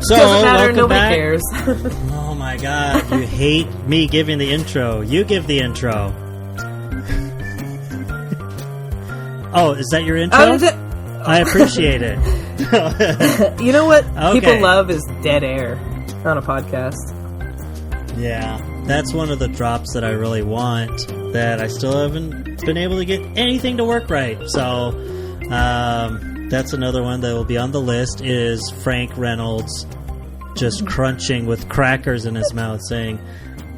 So, doesn't matter. welcome Nobody back. cares. Oh my god, you hate me giving the intro. You give the intro. Oh, is that your intro? I appreciate it. You know what Okay. people love is dead air on a podcast. Yeah, that's one of the drops that I really want that I still haven't been able to get anything to work right. So, that's another one that will be on the list is Frank Reynolds just crunching with crackers in his mouth saying,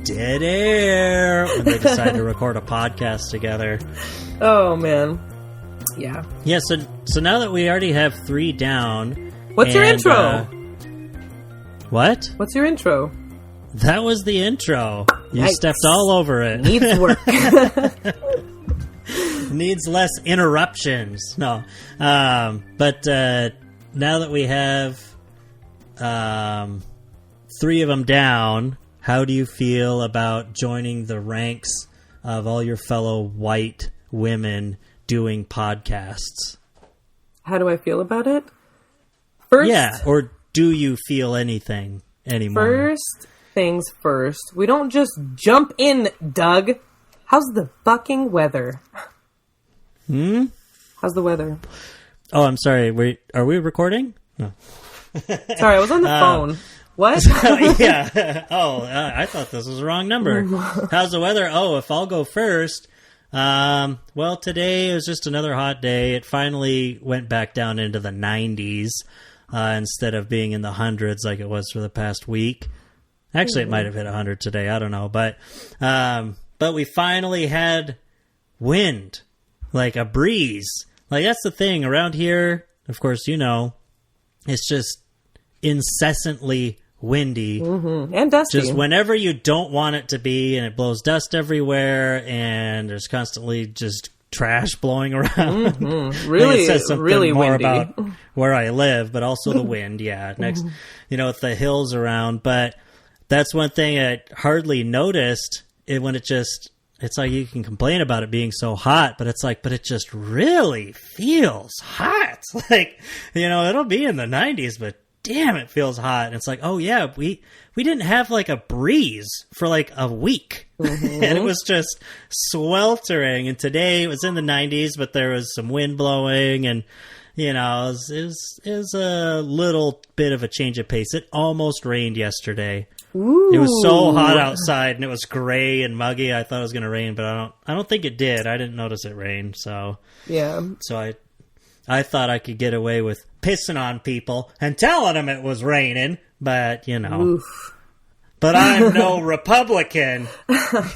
dead air, when they decide to record a podcast together. Oh, man. Yeah. Yeah, so now that we already have 3 down... What's your intro? What? What's your intro? That was the intro. You Yikes. stepped all over it. Needs work. Needs less interruptions. No. But now that we have 3 of them down, how do you feel about joining the ranks of all your fellow white women doing podcasts? How do I feel about it? First, Yeah, or do you feel anything anymore? First things first. We don't just jump in, Doug. How's the fucking weather? How's the weather? Oh, I'm sorry. Wait, are we recording? No. Sorry, I was on the phone. What? Yeah. Oh, I thought this was the wrong number. How's the weather? Oh, if I'll go first. Well, today was just another hot day. It finally went back down into the 90s instead of being in the hundreds like it was for the past week. Actually, it might have hit 100 today. I don't know. But we finally had wind, like a breeze. Like, that's the thing. Around here, of course, you know, it's just incessantly windy. Mm-hmm. And dusty. Just whenever you don't want it to be, and it blows dust everywhere, and there's constantly just trash blowing around. Mm-hmm. Really, it says something really more windy. about where I live, but also the wind. Yeah, next, with the hills around. But that's one thing I hardly noticed when it just. It's like you can complain about it being so hot, but it's like, but it just really feels hot. Like, it'll be in the 90s, but damn, it feels hot. And it's like, oh yeah, we didn't have like a breeze for like a week. And it was just sweltering. And today it was in the 90s, but there was some wind blowing, and it was a little bit of a change of pace. It almost rained yesterday. Ooh. It was so hot outside, and it was gray and muggy. I thought it was going to rain, but I don't think it did. I didn't notice it rained. So yeah. So I thought I could get away with pissing on people and telling them it was raining, but Oof. But I'm no Republican.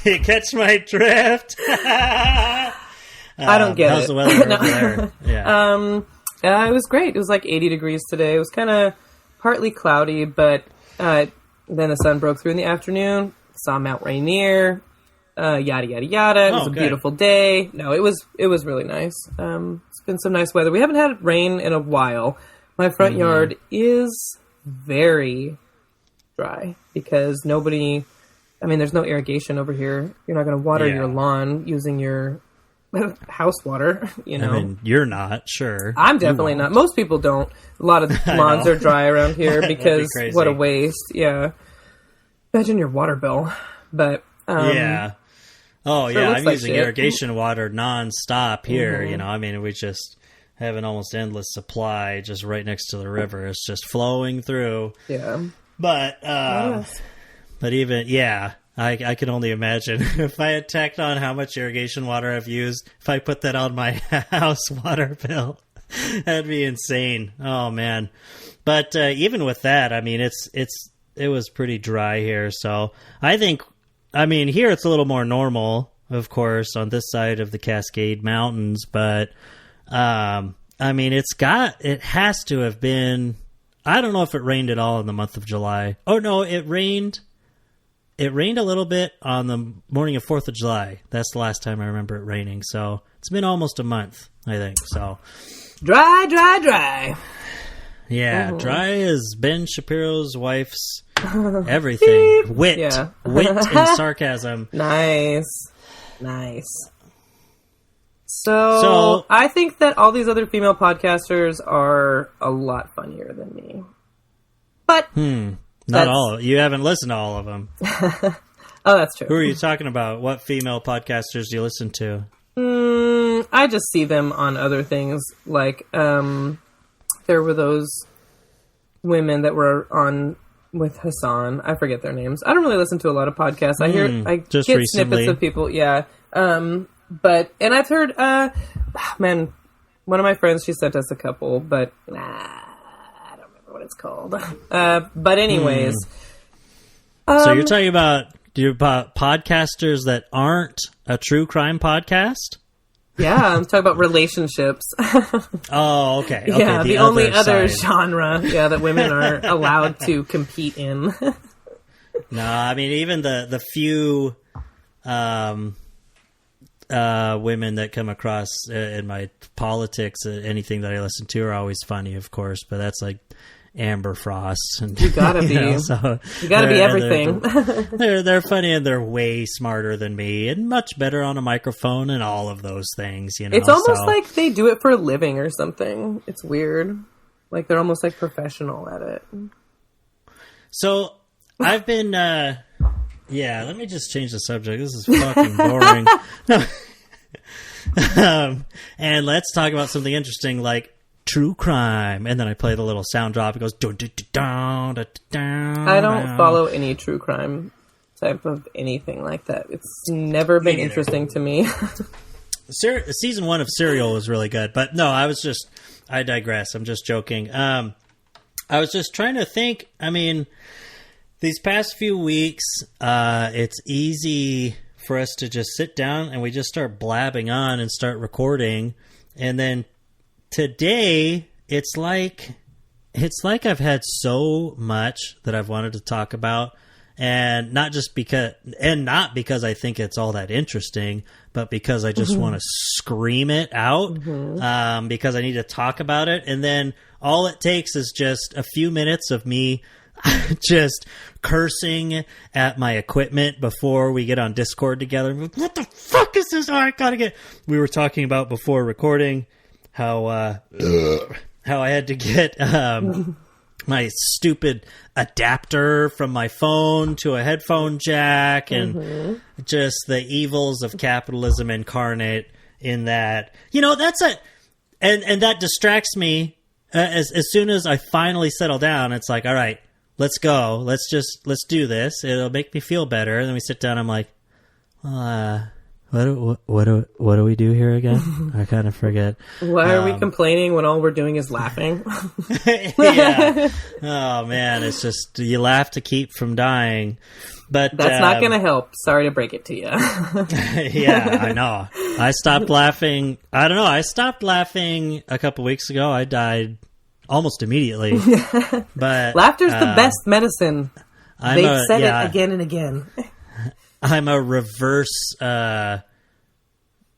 You catch my drift? I don't get how's it. the weather over there? Yeah. It was great. It was like 80 degrees today. It was kind of partly cloudy, but then the sun broke through in the afternoon. Saw Mount Rainier. Yada yada yada. It was a beautiful day. No, it was really nice. It's been some nice weather. We haven't had rain in a while. My front yard is very dry because there's no irrigation over here. You're not going to water your lawn using your house water, I mean, you're not, sure. I'm definitely not. Most people don't. A lot of lawns are dry around here because what a waste. Yeah. Imagine your water bill. But yeah. Oh, sure yeah. I'm like using shit. irrigation water nonstop here. We just have an almost endless supply just right next to the river. It's just flowing through. Yeah. But even, yeah. I can only imagine if I had tacked on how much irrigation water I've used, if I put that on my house water bill, that'd be insane. Oh man. But even with that, I mean, it was pretty dry here. So here it's a little more normal, of course, on this side of the Cascade Mountains, but it has to have been, I don't know if it rained at all in the month of July. Oh no, it rained a little bit on the morning of 4th of July. That's the last time I remember it raining. So it's been almost a month, I think. So dry, dry, dry. Yeah, dry as Ben Shapiro's wife's everything. Wit and sarcasm. Nice. So I think that all these other female podcasters are a lot funnier than me. But not all. You haven't listened to all of them. Oh, that's true. Who are you talking about? What female podcasters do you listen to? I just see them on other things. Like, there were those women that were on with Hassan. I forget their names. I don't really listen to a lot of podcasts. I just get recently. snippets of people. Yeah. And I've heard, one of my friends, she sent us a couple, but I don't remember what it's called. But anyways. So you're talking about podcasters that aren't a true crime podcast? Yeah, I'm talking about relationships. Oh, okay. Yeah, the only other side. genre, that women are allowed to compete in. No, I mean, even the few women that come across in my politics, anything that I listen to are always funny, of course, but that's like Amber Frost. And, you gotta be. You gotta be everything. They're funny, and they're way smarter than me, and much better on a microphone, and all of those things. It's almost like they do it for a living or something. It's weird. Like they're almost like professional at it. So I've been. Let me just change the subject. This is fucking boring. And let's talk about something interesting, like true crime. And then I play the little sound drop. It goes. I don't follow any true crime type of anything like that. It's never been interesting to me. Season 1 of Serial was really good, but no, I digress. I'm just joking. I was just trying to think. I mean, these past few weeks, it's easy for us to just sit down and we just start blabbing on and start recording. And then today, it's like I've had so much that I've wanted to talk about, and not because I think it's all that interesting, but because I just want to scream it out, because I need to talk about it. And then all it takes is just a few minutes of me just cursing at my equipment before we get on Discord together. What the fuck is this? We were talking about before recording how I had to get my stupid adapter from my phone to a headphone jack, and just the evils of capitalism incarnate in that. That's and that distracts me. As soon as I finally settle down, it's like, all right, let's go. Let's do this. It'll make me feel better. And then we sit down. I'm like, what do we do here again? I kind of forget. Why are we complaining when all we're doing is laughing? Yeah. Oh man, it's just you laugh to keep from dying. But that's not going to help. Sorry to break it to you. Yeah, I know. I stopped laughing. I don't know. I stopped laughing a couple weeks ago. I died almost immediately. But laughter's the best medicine. They've said it again and again. I'm a reverse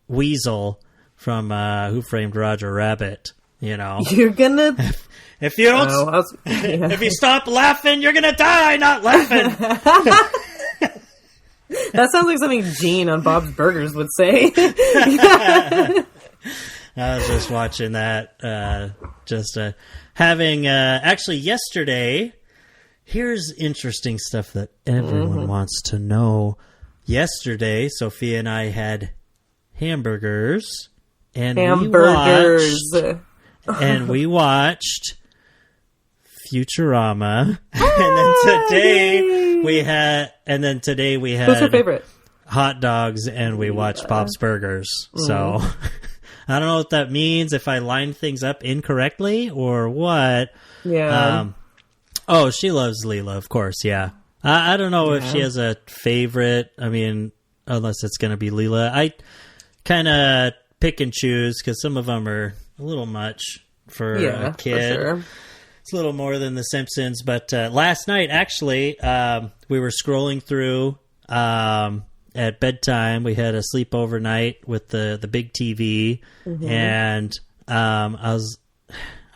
weasel from Who Framed Roger Rabbit. You're gonna. If you don't, if you stop laughing, you're gonna die. Not laughing. That sounds like something Gene on Bob's Burgers would say. I was just watching that. Actually, yesterday. Here's interesting stuff that everyone wants to know. Yesterday, Sophia and I had hamburgers, and we watched Futurama. And then today we had What's your favorite? Hot dogs, and we watched Bob's Burgers. So I don't know what that means, if I lined things up incorrectly or what. Yeah. She loves Leela, of course, yeah. I don't know if she has a favorite. I mean, unless it's going to be Leela. I kind of pick and choose because some of them are a little much for a kid. For sure. It's a little more than The Simpsons. But last night, actually, we were scrolling through at bedtime. We had a sleepover night with the big TV. And I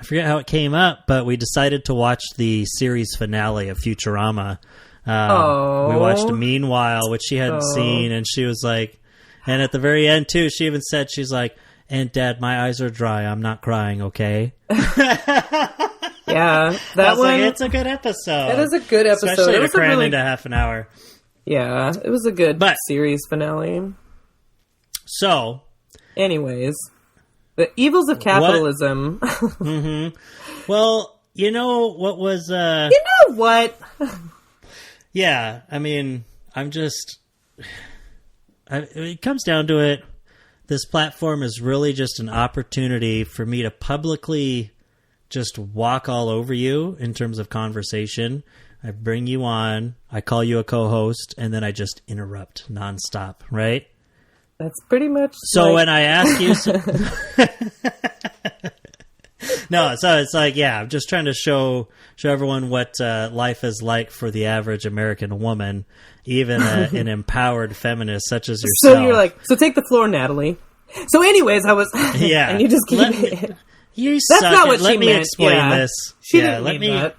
forget how it came up, but we decided to watch the series finale of Futurama. We watched Meanwhile, which she hadn't seen, and she was like, and at the very end too, she even said, she's like, "And Dad, my eyes are dry. I'm not crying, okay?" Yeah, that one. Like, it's a good episode. It is a good episode. Especially it to was cram really, into half an hour. Yeah, it was a good series finale. So, anyways, the evils of capitalism. Mm-hmm. Well, you know what was... You know what? Yeah, I mean, I'm just... it comes down to it. This platform is really just an opportunity for me to publicly just walk all over you in terms of conversation. I bring you on, I call you a co-host, and then I just interrupt nonstop, right? That's pretty much... So when I ask you... No, so it's like, yeah, I'm just trying to show everyone what life is like for the average American woman, even an empowered feminist such as yourself. So you're like, so take the floor, Natalie. So anyways, I was... Yeah. And you just keep it. You That's suck not what it. Let she me meant. explain Yeah. this. She yeah, didn't let mean me... that.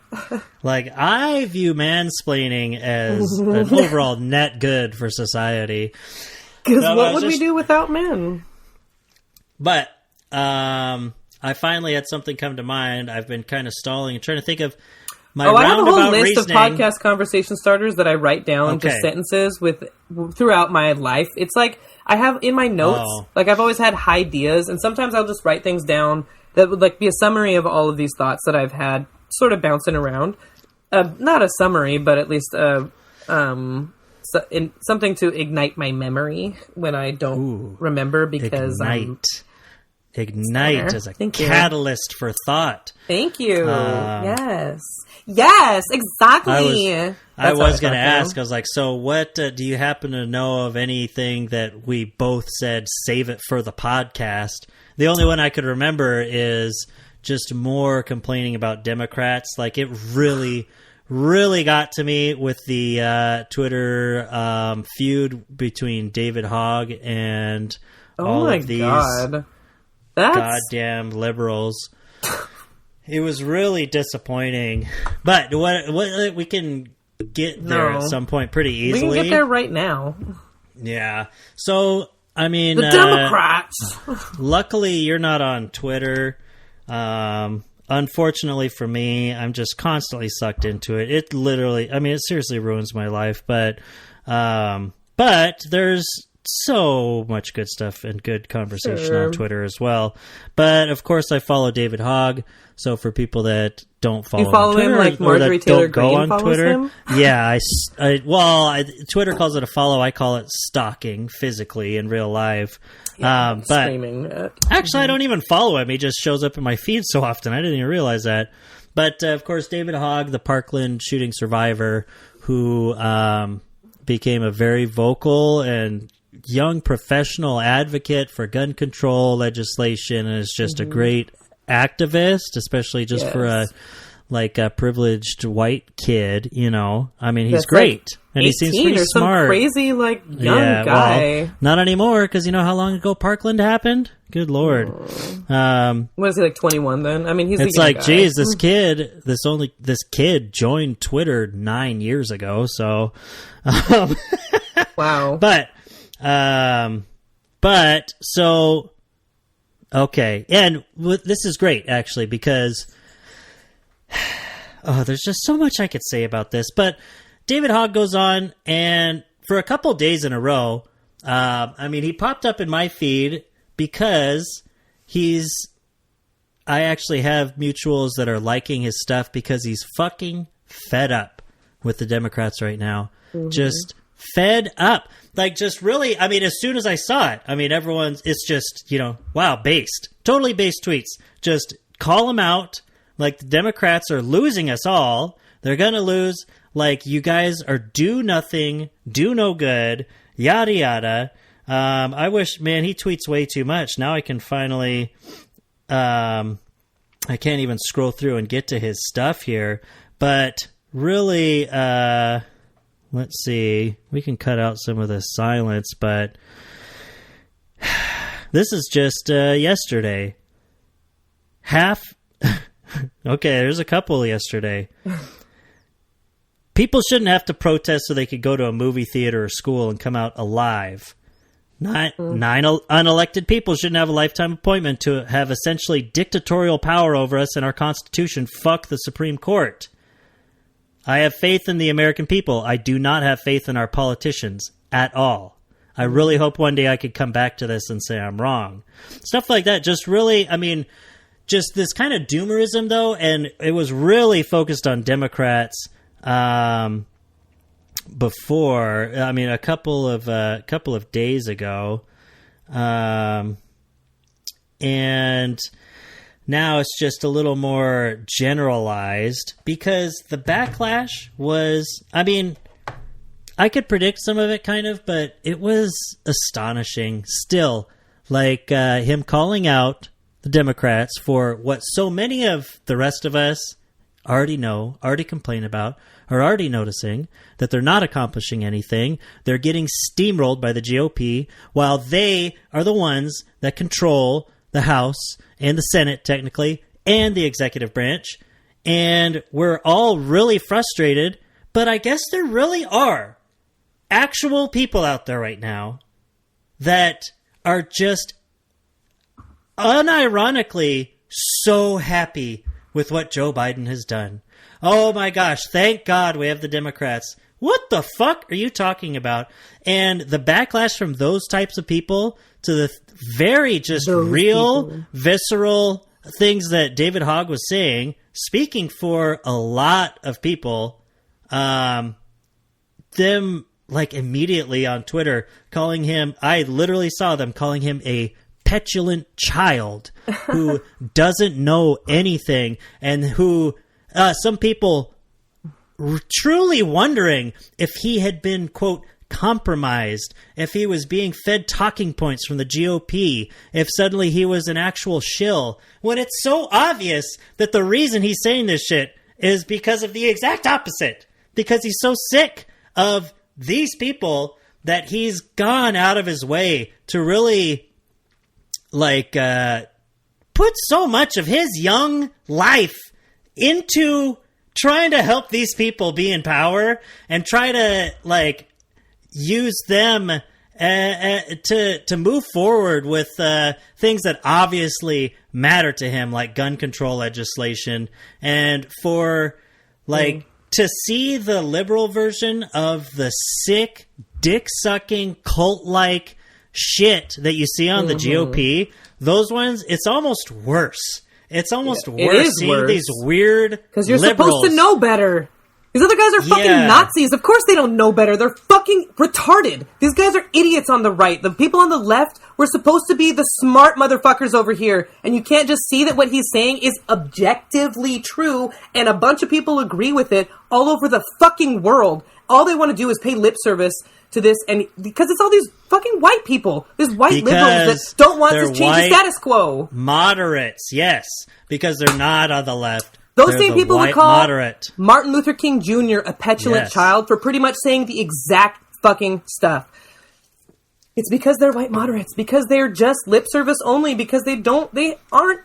Like, I view mansplaining as an overall net good for society. Because what would we do without men? But, I finally had something come to mind. I've been kind of stalling and trying to think of my roundabout I have a whole list reasoning. of podcast conversation starters that I write down just sentences with throughout my life. It's like I have in my notes, like I've always had ideas, and sometimes I'll just write things down that would like be a summary of all of these thoughts that I've had sort of bouncing around. Not a summary, but at least something to ignite my memory when I don't remember because Ignite as a catalyst for thought. Thank you. Yes, exactly. I was going to ask, I was like, so what, do you happen to know of anything that we both said, save it for the podcast? The only one I could remember is just more complaining about Democrats. Like, it really, really got to me with the Twitter feud between David Hogg and all of these... God. goddamn liberals. It was really disappointing, but what we can get there at some point pretty easily. We can get there right now. Yeah. So I mean, the Democrats. Luckily, you're not on Twitter. Unfortunately for me, I'm just constantly sucked into it. It literally, I mean, it seriously ruins my life. But there's so much good stuff and good conversation on Twitter as well. But of course, I follow David Hogg. So for people that don't follow, you follow Twitter, him like Marjorie Taylor Greene on follows Twitter. Him? Yeah, Twitter calls it a follow. I call it stalking physically in real life. Yeah, but screaming at. Actually, I don't even follow him. He just shows up in my feed so often. I didn't even realize that. But of course, David Hogg, the Parkland shooting survivor, who became a very vocal and young professional advocate for gun control legislation, and is just a great activist, especially just for a privileged white kid. You know, I mean, he's great, and he seems pretty smart. Some crazy young guy. Well, not anymore, because you know how long ago Parkland happened. Good Lord. What is he, like 21 then? I mean, he's it's the like, guy. geez, this kid joined Twitter 9 years ago. So, wow. Okay, and this is great actually, because there's just so much I could say about this. But David Hogg goes on, and for a couple days in a row, I mean, he popped up in my feed because I actually have mutuals that are liking his stuff because he's fucking fed up with the Democrats right now. Mm-hmm. Just fed up. Like, just really, I mean, as soon as I saw it, I mean, it's just, wow, based. Totally based tweets. Just call them out. Like, the Democrats are losing us all. They're going to lose. Like, you guys are do nothing, do no good, yada, yada. I wish, man, he tweets way too much. Now I can finally, I can't even scroll through and get to his stuff here. But really, let's see. We can cut out some of the silence, but this is just yesterday. Okay, there's a couple yesterday. People shouldn't have to protest so they could go to a movie theater or school and come out alive. Nine unelected people shouldn't have a lifetime appointment to have essentially dictatorial power over us and our Constitution. Fuck the Supreme Court. I have faith in the American people. I do not have faith in our politicians at all. I really hope one day I could come back to this and say I'm wrong. Stuff like that. Just really, I mean, just this kind of doomerism, though, and it was really focused on Democrats before. I mean, a couple of days ago, and now it's just a little more generalized because the backlash was, I mean, I could predict some of it kind of, but it was astonishing still. Like him calling out the Democrats for what so many of the rest of us already know, already complain about, are already noticing, that they're not accomplishing anything. They're getting steamrolled by the GOP while they are the ones that control the House and the Senate, technically, and the executive branch. And we're all really frustrated, but I guess there really are actual people out there right now that are just unironically so happy with what Joe Biden has done. Oh my gosh, thank God we have the Democrats. What the fuck are you talking about? And the backlash from those types of people to the very just real, visceral things that David Hogg was saying, speaking for a lot of people, them like immediately on Twitter calling him, I literally saw them calling him a petulant child who doesn't know anything, and who some people truly wondering if he had been, quote, compromised, if he was being fed talking points from the GOP, if suddenly he was an actual shill, when it's so obvious that the reason he's saying this shit is because of the exact opposite, because he's so sick of these people that he's gone out of his way to really put so much of his young life into trying to help these people be in power and try to use them to move forward with things that obviously matter to him, like gun control legislation, and for to see the liberal version of the sick, dick-sucking, cult-like shit that you see on the GOP, those ones, it's almost worse. It's almost worse seeing worse. These weird because you're liberals. Supposed to know better. These other guys are fucking Nazis. Of course they don't know better. They're fucking retarded. These guys are idiots on the right. The people on the left were supposed to be the smart motherfuckers over here. And you can't just see that what he's saying is objectively true and a bunch of people agree with it all over the fucking world. All they want to do is pay lip service to this, and because it's all these fucking white people, these white liberals that don't want to change the status quo. Moderates, yes, because they're not on the left. Those same people would call Martin Luther King Jr. a petulant child for pretty much saying the exact fucking stuff. It's because they're white moderates, because they're just lip service only, because they aren't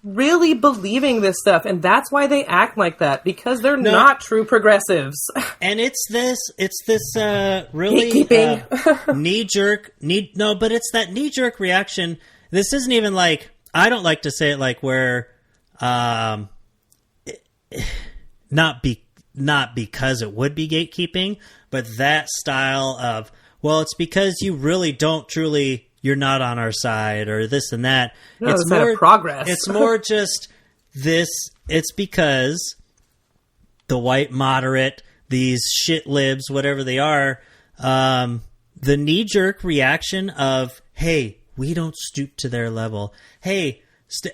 really believing this stuff, and that's why they act like that, because they're not true progressives. And it's this really knee-jerk, but it's that knee-jerk reaction. This isn't even I don't like to say it where not because it would be gatekeeping, but that style of, well, it's because you really don't truly, you're not on our side, or this and that. No, it's more progress. It's more just this. It's because the white moderate, these shit libs, whatever they are, the knee-jerk reaction of, hey, we don't stoop to their level. Hey,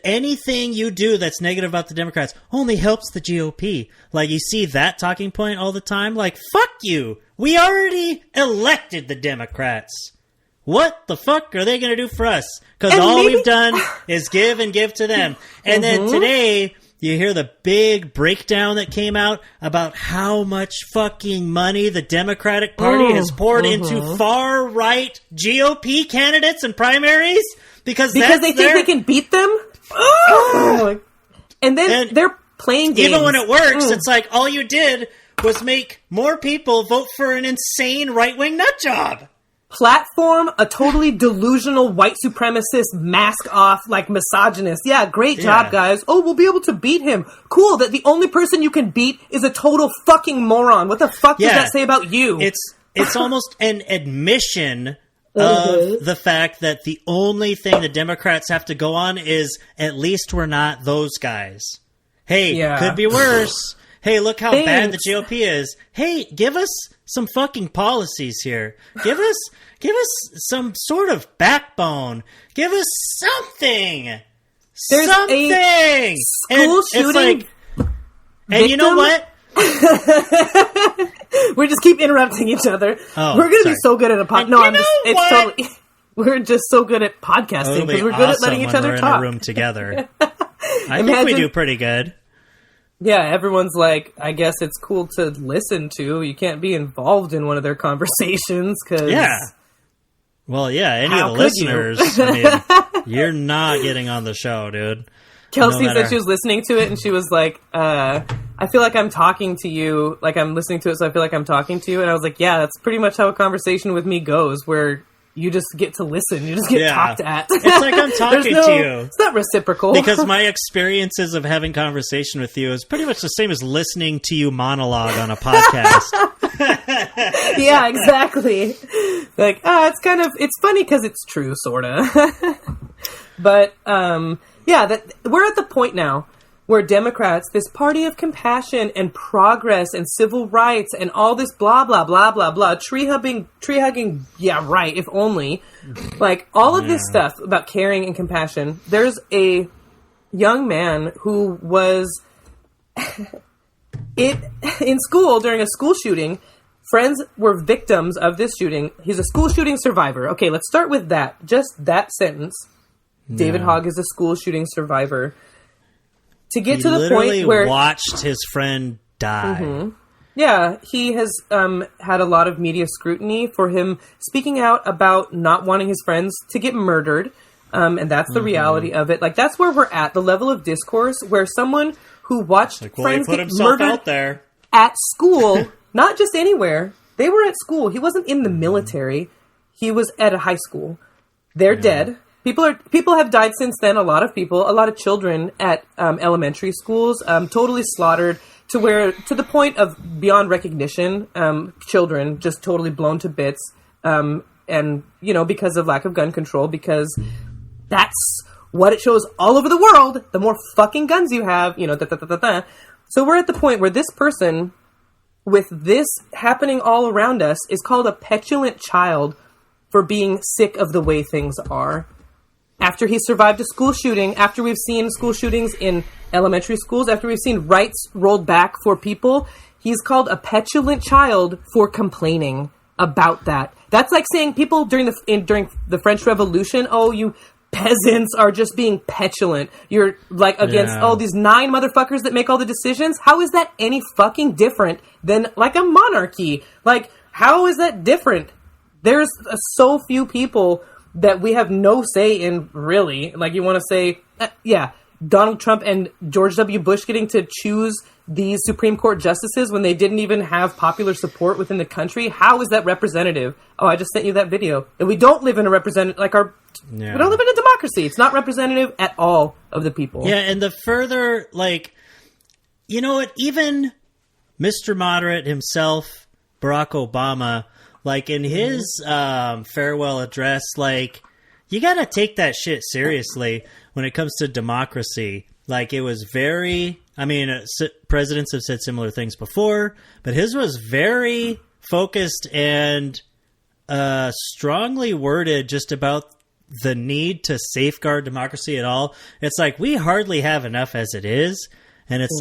anything you do that's negative about the Democrats only helps the GOP. You see that talking point all the time. Fuck you. We already elected the Democrats. What the fuck are they going to do for us? Because all we've done is give and give to them. And then today, you hear the big breakdown that came out about how much fucking money the Democratic Party has poured into far-right GOP candidates and primaries. Because they think they can beat them? And then they're playing games. Even when it works, it's all you did was make more people vote for an insane right-wing nut job. platform a totally delusional white supremacist, mask off, like misogynist. Yeah, great job, guys. Oh, we'll be able to beat him. Cool, that the only person you can beat is a total fucking moron. What the fuck does that say about you? It's almost an admission of the fact that the only thing the Democrats have to go on is at least we're not those guys. Hey, could be worse. Hey, look how bad the GOP is. Hey, give us some fucking policies here. Give us some sort of backbone. Give us something. There's something. A school shooting. And you know what? We just keep interrupting each other. Oh, we're going to be so good at a podcast. No, it's totally. We're just so good at podcasting because we're good at letting each other talk. In a room together. I think we do pretty good. Yeah, everyone's like, I guess it's cool to listen to. You can't be involved in one of their conversations because... Yeah. Well, yeah, any of the listeners, I mean, you're not getting on the show, dude. Kelsey said she was listening to it and she was like, I feel like I'm talking to you. Like, I'm listening to it, so I feel like I'm talking to you. And I was like, yeah, that's pretty much how a conversation with me goes, where you just get to listen. You just get talked at. It's like I'm talking to you. It's not reciprocal. Because my experiences of having conversation with you is pretty much the same as listening to you monologue on a podcast. Yeah, exactly. Like, it's funny because it's true, sort of. But, we're at the point now where Democrats, this party of compassion and progress and civil rights and all this blah, blah, blah, blah, blah, tree hugging, yeah, right, if only. Like, all of this stuff about caring and compassion. There's a young man who was in school during a school shooting. Friends were victims of this shooting. He's a school shooting survivor. Okay, let's start with that. Just that sentence. Yeah. David Hogg is a school shooting survivor. To get to the point where... He watched his friend die. Mm-hmm. Yeah, he has had a lot of media scrutiny for him speaking out about not wanting his friends to get murdered. And that's the reality of it. Like, that's where we're at. The level of discourse where someone who watched friends get murdered out there at school, not just anywhere. They were at school. He wasn't in the military. He was at a high school. They're dead. People have died since then. A lot of children at elementary schools, totally slaughtered to the point of beyond recognition. Children just totally blown to bits, and because of lack of gun control. Because that's what it shows all over the world. The more fucking guns you have, So we're at the point where this person, with this happening all around us, is called a petulant child for being sick of the way things are. After he survived a school shooting, after we've seen school shootings in elementary schools, after we've seen rights rolled back for people, he's called a petulant child for complaining about that. That's like saying people during the French Revolution, oh, you peasants are just being petulant. You're like against these 9 motherfuckers that make all the decisions. How is that any fucking different than like a monarchy? Like, how is that different? There's so few people that we have no say in, really. Like, you want to say, Donald Trump and George W. Bush getting to choose these Supreme Court justices when they didn't even have popular support within the country. How is that representative? Oh, I just sent you that video. And we don't live in a we don't live in a democracy. It's not representative at all of the people. Yeah, and the further, you know what, even Mr. Moderate himself, Barack Obama, in his farewell address, you gotta take that shit seriously when it comes to democracy. It was very... presidents have said similar things before, but his was very focused and strongly worded just about the need to safeguard democracy at all. It's we hardly have enough as it is, and it's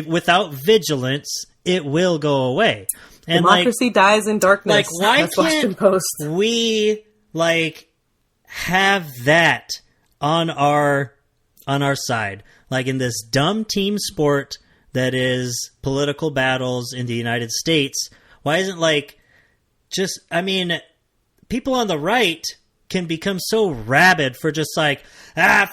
without vigilance, it will go away. And democracy dies in darkness. Why That's can't we have that on our side? In this dumb team sport that is political battles in the United States, why isn't people on the right can become so rabid for just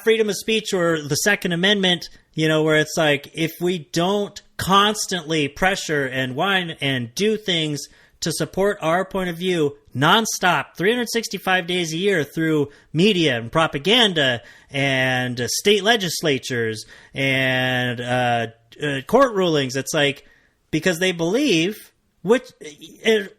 freedom of speech or the Second Amendment, where it's if we don't constantly pressure and whine and do things to support our point of view nonstop, 365 days a year through media and propaganda and state legislatures and court rulings. It's like, because they believe, which it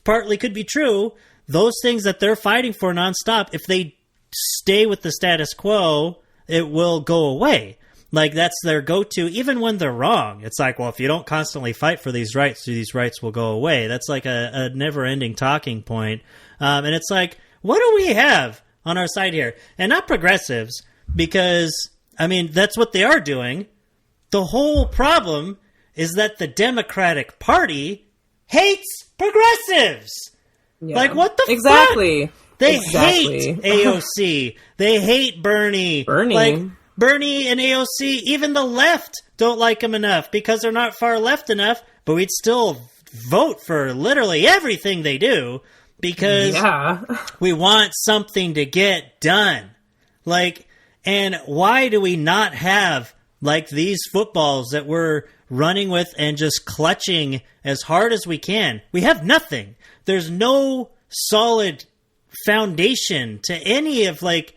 partly could be true, those things that they're fighting for nonstop, if they stay with the status quo, it will go away. Like, that's their go-to, even when they're wrong. It's like, well, if you don't constantly fight for these rights will go away. That's like a never-ending talking point. And it's like, what do we have on our side here? And not progressives, because, I mean, that's what they are doing. The whole problem is that the Democratic Party hates progressives. Yeah. Like, what the fuck? They hate AOC. They hate Bernie. Like, Bernie and AOC, even the left don't like them enough because they're not far left enough, but we'd still vote for literally everything they do because we want something to get done. Like, and why do we not have, like, these footballs that we're running with and just clutching as hard as we can? We have nothing. There's no solid foundation to any of, like,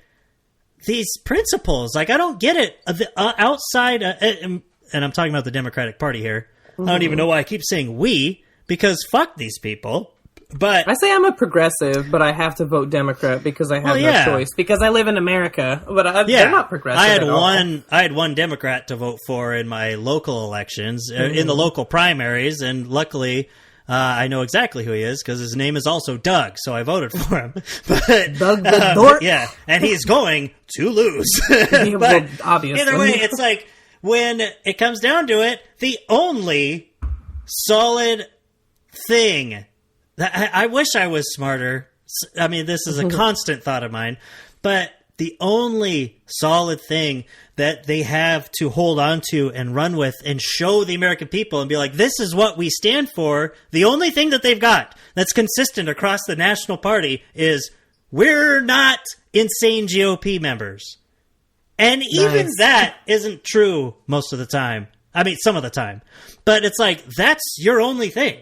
these principles. Like, I don't get it. Outside, and I'm talking about the Democratic Party here. I don't even know why I keep saying we, because fuck these people. But I say I'm a progressive, but I have to vote Democrat because I have no choice. Because I live in America, but they're not progressive. I had one Democrat to vote for in my local elections, in the local primaries, and luckily I know exactly who he is because his name is also Doug, so I voted for him. But Doug the Dork? Yeah, and he's going to lose. But obviously, either way, it's like, when it comes down to it, the only solid thing that I wish I was smarter. I mean, this is a constant thought of mine, but the only solid thing that they have to hold on to and run with and show the American people and be like, this is what we stand for. The only thing that they've got that's consistent across the national party is, we're not insane GOP members. And even that isn't true most of the time. I mean, some of the time. But it's like, that's your only thing.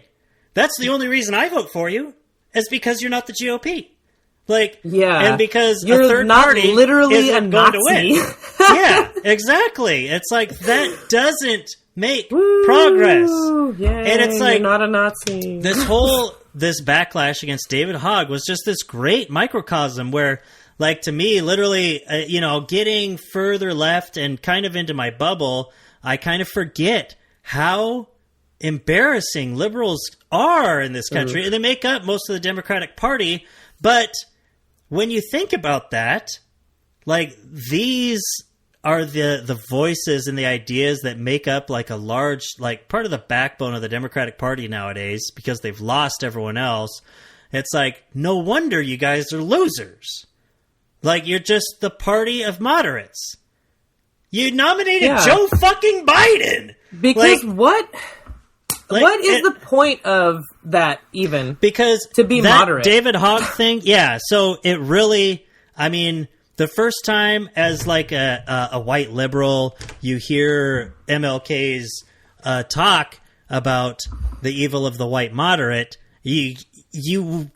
That's the only reason I vote for you, is because you're not the GOP. Like, and because you're a third not party literally isn't a going Nazi. to win. Yeah, exactly. It's like, that doesn't make progress. Yay, and it's like, you're not a Nazi. This backlash against David Hogg was just this great microcosm where, like, to me, literally, getting further left and kind of into my bubble, I kind of forget how embarrassing liberals are in this country. And they make up most of the Democratic Party. But when you think about that, like, these are the voices and the ideas that make up, like, a large, like, part of the backbone of the Democratic Party nowadays, because they've lost everyone else. It's like, no wonder you guys are losers. Like, you're just the party of moderates. You nominated Joe fucking Biden! Because what is the point of that, even? Because to be moderate. David Hogg thing, so it really, I mean, the first time as, like, a white liberal, you hear MLK's talk about the evil of the white moderate, you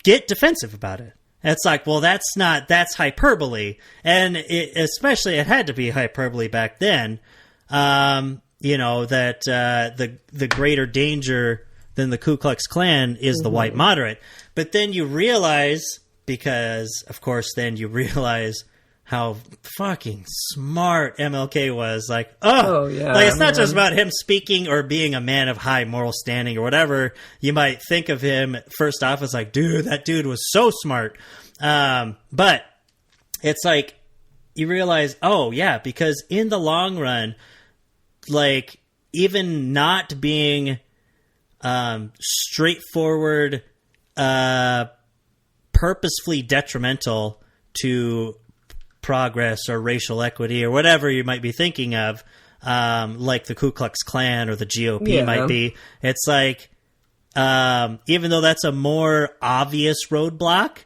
get defensive about it. It's like, well, that's hyperbole. And especially it had to be hyperbole back then. That the greater danger than the Ku Klux Klan is the white moderate. But then you realize, because, of course, then you realize how fucking smart MLK was. Like, it's not just about him speaking or being a man of high moral standing or whatever you might think of him first off as, like, dude, that dude was so smart. But it's like, you realize, because in the long run, like, even not being straightforward, purposefully detrimental to progress or racial equity or whatever you might be thinking of, like the Ku Klux Klan or the GOP might be. It's like, even though that's a more obvious roadblock,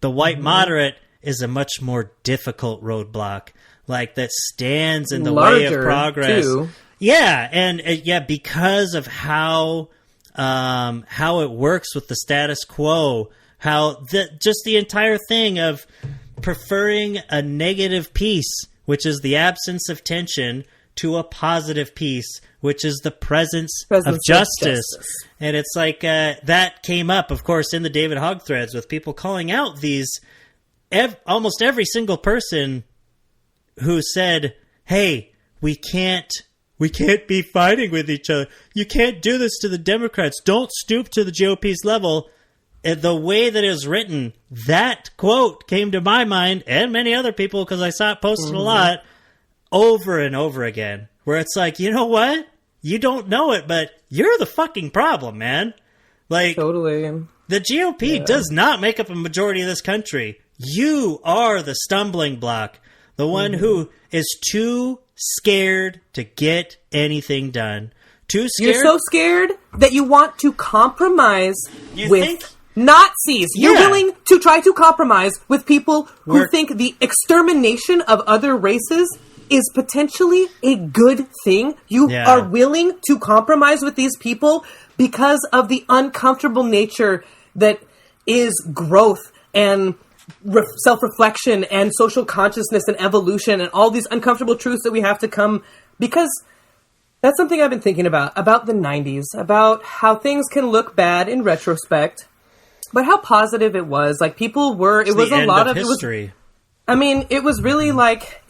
the white moderate is a much more difficult roadblock, like, that stands in the way of progress. Too. Yeah, and because of how how it works with the status quo, how just the entire thing of preferring a negative peace, which is the absence of tension, to a positive peace, which is the presence of justice. And it's like that came up, of course, in the David Hogg threads with people calling out these almost every single person who said, hey, we can't be fighting with each other. You can't do this to the Democrats. Don't stoop to the GOP's level. And the way that it was written, that quote came to my mind and many other people, because I saw it posted a lot, over and over again, where it's like, you know what? You don't know it, but you're the fucking problem, man. Like, totally. The GOP does not make up a majority of this country. You are the stumbling block, the one who is too scared to get anything done. Too scared. You're so scared that you want to compromise with Nazis. You're willing to try to compromise with people who think the extermination of other races is potentially a good thing. You are willing to compromise with these people because of the uncomfortable nature that is growth and self-reflection and social consciousness and evolution and all these uncomfortable truths that we have to come, because that's something I've been thinking about the 90s, about how things can look bad in retrospect, but how positive it was. Like, people were, it was a lot of history. It was really like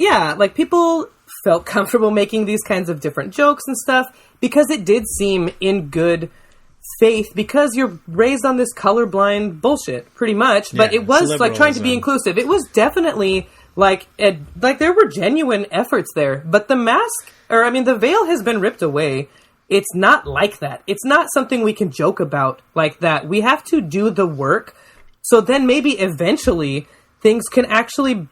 people felt comfortable making these kinds of different jokes and stuff because it did seem in good faith, because you're raised on this colorblind bullshit pretty much, but it was like trying to be inclusive. It was definitely like there were genuine efforts there, but the veil has been ripped away. It's not like that. It's not something we can joke about like that. We have to do the work. So then maybe eventually things can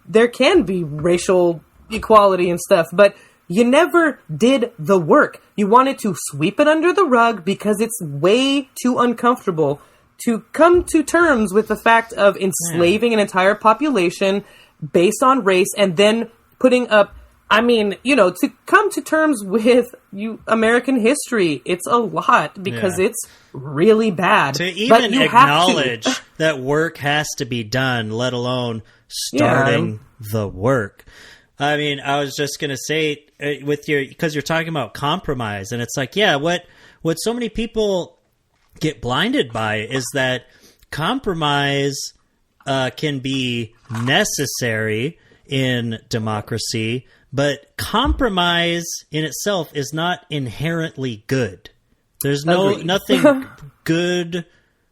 there can be racial equality and stuff, but you never did the work. You wanted to sweep it under the rug because it's way too uncomfortable to come to terms with the fact of enslaving an entire population based on race, and then putting up, to come to terms with American history. It's a lot because it's really bad. To even acknowledge that work has to be done, let alone starting the work. I was just going to say, because you're talking about compromise, and it's like, what so many people get blinded by is that compromise can be necessary in democracy, but compromise in itself is not inherently good. There's nothing good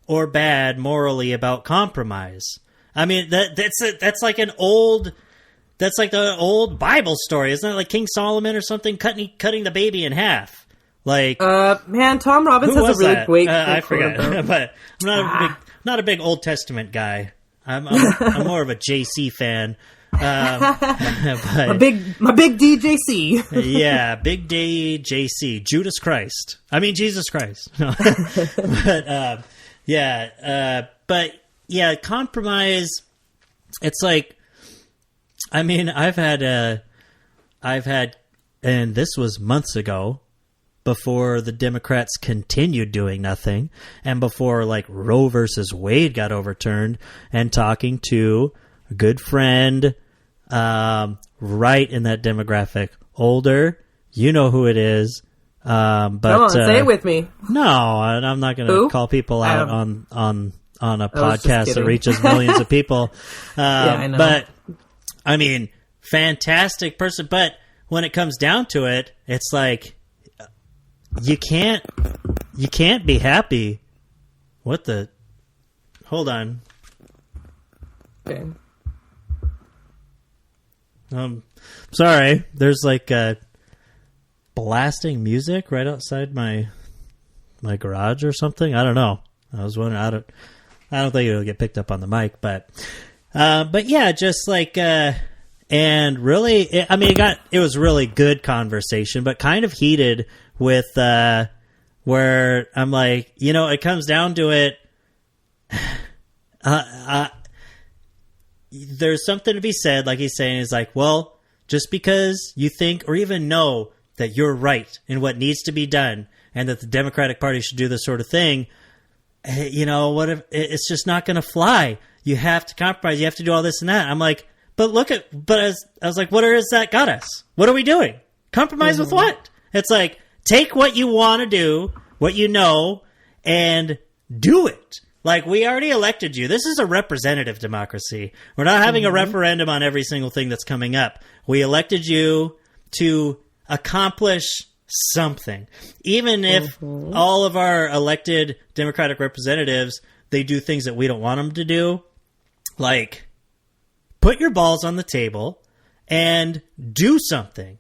or bad morally about compromise. That's like an old... That's like the old Bible story. Isn't it like King Solomon or something cutting the baby in half? Like, Tom Robbins has a really great I forgot. But I'm not a big Old Testament guy. I'm more of a JC fan. My big DJC. Yeah, big DJC. Jesus Christ. No. But compromise. It's like, I've had, and this was months ago, before the Democrats continued doing nothing, and before Roe versus Wade got overturned, and talking to a good friend, right in that demographic, older, you know who it is. But come on, say it with me. No, I'm not going to call people out on a podcast that reaches millions of people. I know. But fantastic person. But when it comes down to it, it's like, you can't be happy. Hold on. Okay. Sorry. There's blasting music right outside my garage or something. I don't know. I was wondering. I don't think it'll get picked up on the mic, but yeah, just and really, it was really good conversation, but kind of heated with, where I'm like, it comes down to it. There's something to be said, like he's saying, is like, well, just because you think or even know that you're right in what needs to be done, and that the Democratic Party should do this sort of thing. What if it's just not going to fly? You have to compromise. You have to do all this and that. I'm like, I was like, what has that got us? What are we doing? Compromise with what? It's like, take what you want to do, what you know, and do it. Like, we already elected you. This is a representative democracy. We're not having a referendum on every single thing that's coming up. We elected you to accomplish something. Even if all of our elected Democratic representatives, they do things that we don't want them to do, like, put your balls on the table and do something.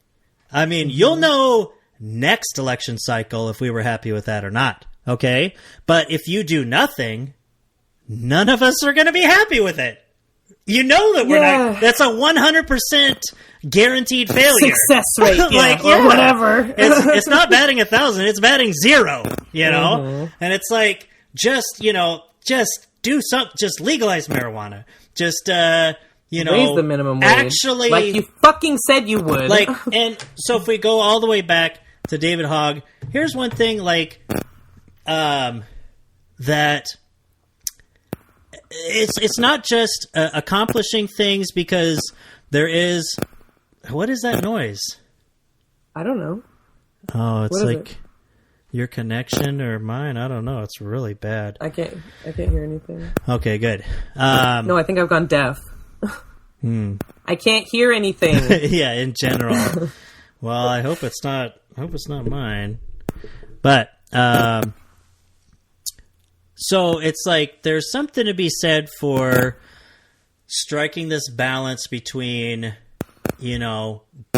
I mean, you'll know next election cycle if we were happy with that or not, okay? But if you do nothing, none of us are going to be happy with it. You know that we're not. That's a 100% guaranteed failure. Success rate, or whatever. It's not batting 1,000. It's batting 0, And it's like, just do something. Just legalize marijuana. Just, raise the minimum wage. Actually, like you fucking said you would. Like, and so if we go all the way back to David Hogg, here's one thing, like, that it's not just accomplishing things because there is. What is that noise? I don't know. Oh, it's like your connection or mine. I don't know. It's really bad. I can't hear anything. Okay, good. No, I think I've gone deaf. I can't hear anything. Yeah, in general. Well, I hope it's not mine. But so it's like there's something to be said for striking this balance between,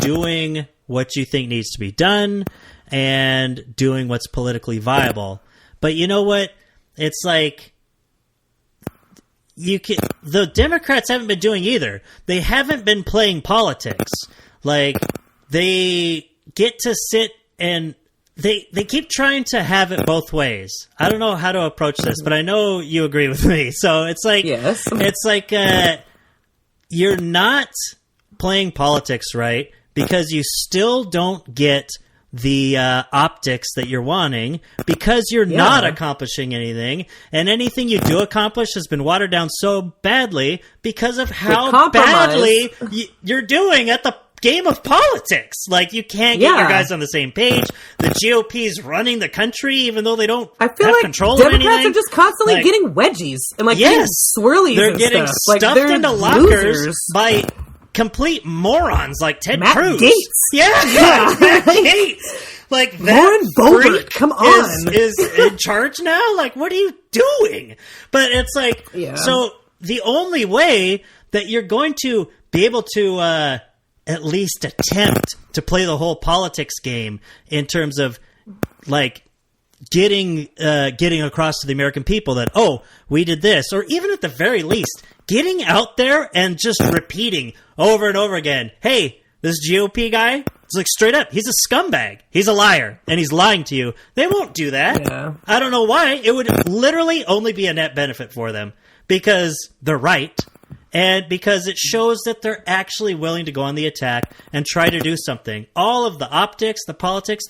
doing what you think needs to be done and doing what's politically viable. But you know what? It's like the Democrats haven't been doing either. They haven't been playing politics. Like, they get to sit and they keep trying to have it both ways. I don't know how to approach this, but I know you agree with me. So it's like, yes. It's like, you're not playing politics right because you still don't get the optics that you're wanting because you're not accomplishing anything, and anything you do accomplish has been watered down so badly because of how badly you're doing at the game of politics. Like, you can't get your guys on the same page. The GOP's running the country even though they don't have control of anything. Democrats are just constantly getting wedgies and getting swirlies. They're and getting stuff. stuffed into lockers by complete morons like Ted Cruz. Gates. Matt Gates. Like, Lauren Boebert, come on, is in charge now. Like, what are you doing? But it's like, so the only way that you're going to be able to at least attempt to play the whole politics game in terms of like getting across to the American people that, oh, we did this, or even at the very least getting out there and just repeating over and over again, hey, this GOP guy, it's like straight up, he's a scumbag, he's a liar, and he's lying to you. They won't do that. I don't know why. It would literally only be a net benefit for them because they're right. And because it shows that they're actually willing to go on the attack and try to do something. All of the optics, the politics,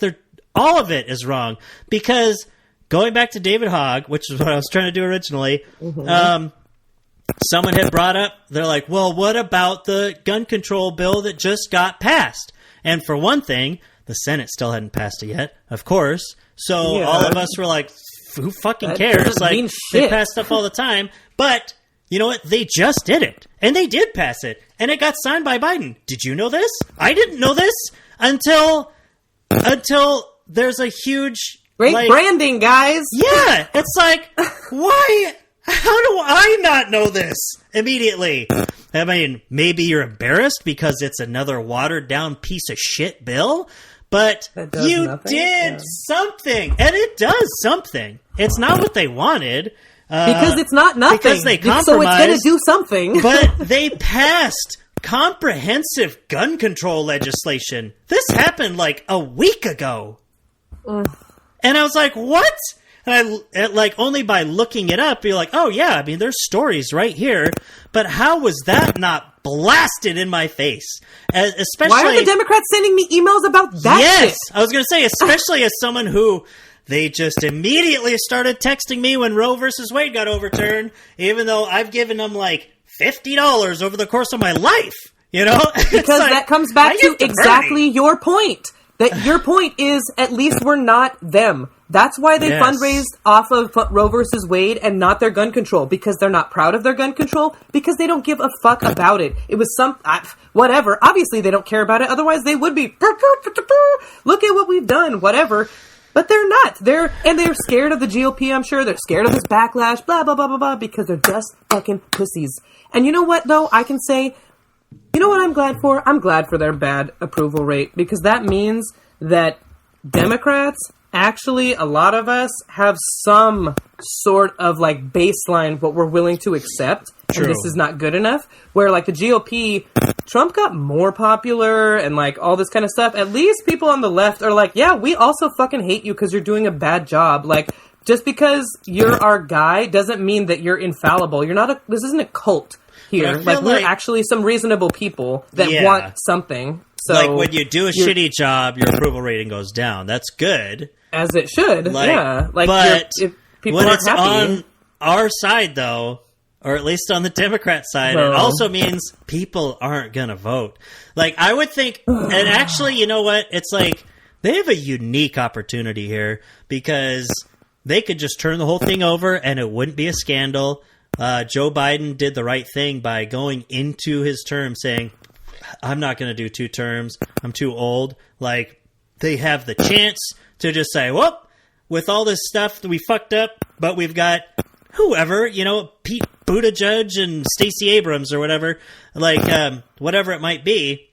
all of it is wrong. Because going back to David Hogg, which is what I was trying to do originally, someone had brought up, they're like, well, what about the gun control bill that just got passed? And for one thing, the Senate still hadn't passed it yet, of course. So all of us were like, who fucking cares? Like, they pass stuff all the time. But you know what? They just did it. And they did pass it. And it got signed by Biden. Did you know this? I didn't know this until there's a huge... Great branding, guys. Yeah. It's like, why? How do I not know this immediately? I mean, maybe you're embarrassed because it's another watered-down piece of shit bill, but you did something. And it does something. It's not what they wanted. Because it's not nothing. Because they compromised. So it's going to do something. But they passed comprehensive gun control legislation. This happened like a week ago. And I was like, what? And only by looking it up, you're like, oh yeah, I mean, there's stories right here. But how was that not blasted in my face? Especially, why are the Democrats sending me emails about that shit? I was going to say, especially as someone who... they just immediately started texting me when Roe versus Wade got overturned, even though I've given them like $50 over the course of my life, you know? Because that comes back to exactly your point. That your point is, at least we're not them. That's why they fundraised off of Roe versus Wade and not their gun control, because they're not proud of their gun control, because they don't give a fuck about it. It was whatever. Obviously, they don't care about it. Otherwise, they would be, look at what we've done, whatever. But they're not. They're scared of the GOP, I'm sure. They're scared of this backlash, blah, blah, blah, blah, blah, because they're just fucking pussies. And you know what, though? I can say, you know what I'm glad for? I'm glad for their bad approval rate, because that means that Democrats, actually, a lot of us have some sort of like baseline what we're willing to accept. True. And this is not good enough. Where like the GOP, Trump got more popular and like all this kind of stuff. At least people on the left are like, yeah, we also fucking hate you because you're doing a bad job. Like, just because you're our guy doesn't mean that you're infallible. This isn't a cult here. Like, we're actually some reasonable people that want something. So like when you do a shitty job, your approval rating goes down. That's good. As it should, yeah. Like, but if people when aren't it's happy, on our side, though, or at least on the Democrat side, it also means people aren't going to vote. Like, I would think, and actually, you know what? It's like they have a unique opportunity here because they could just turn the whole thing over and it wouldn't be a scandal. Joe Biden did the right thing by going into his term saying, I'm not going to do 2 terms. I'm too old. Like, they have the chance to just say, well, with all this stuff that we fucked up, but we've got whoever, you know, Pete Buttigieg and Stacey Abrams or whatever, like, whatever it might be,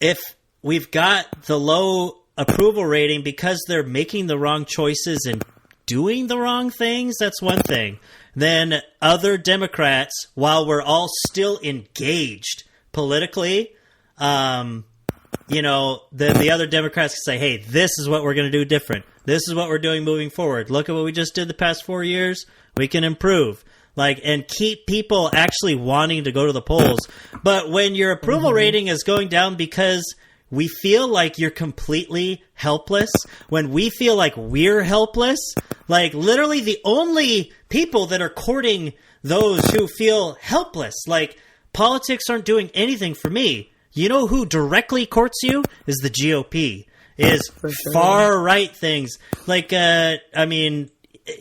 if we've got the low approval rating because they're making the wrong choices and doing the wrong things, that's one thing. Then other Democrats, while we're all still engaged politically, you know, the other Democrats can say, hey, this is what we're going to do different. This is what we're doing moving forward. Look at what we just did the past 4 years. We can improve. Like, and keep people actually wanting to go to the polls. But when your approval rating is going down because we feel like you're completely helpless, when we feel like we're helpless, like literally the only people that are courting those who feel helpless, like politics aren't doing anything for me. You know who directly courts you is the GOP, is far right things. Like, I mean,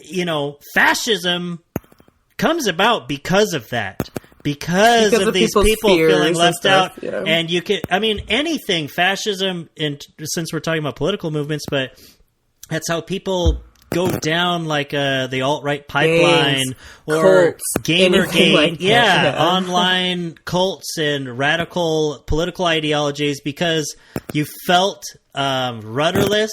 you know, fascism comes about because of that. Because of these people feeling left out. Yeah. And you can, I mean, anything, fascism, and since we're talking about political movements, but that's how people go down like the alt-right pipeline or Gamergate. Like online cults and radical political ideologies because you felt rudderless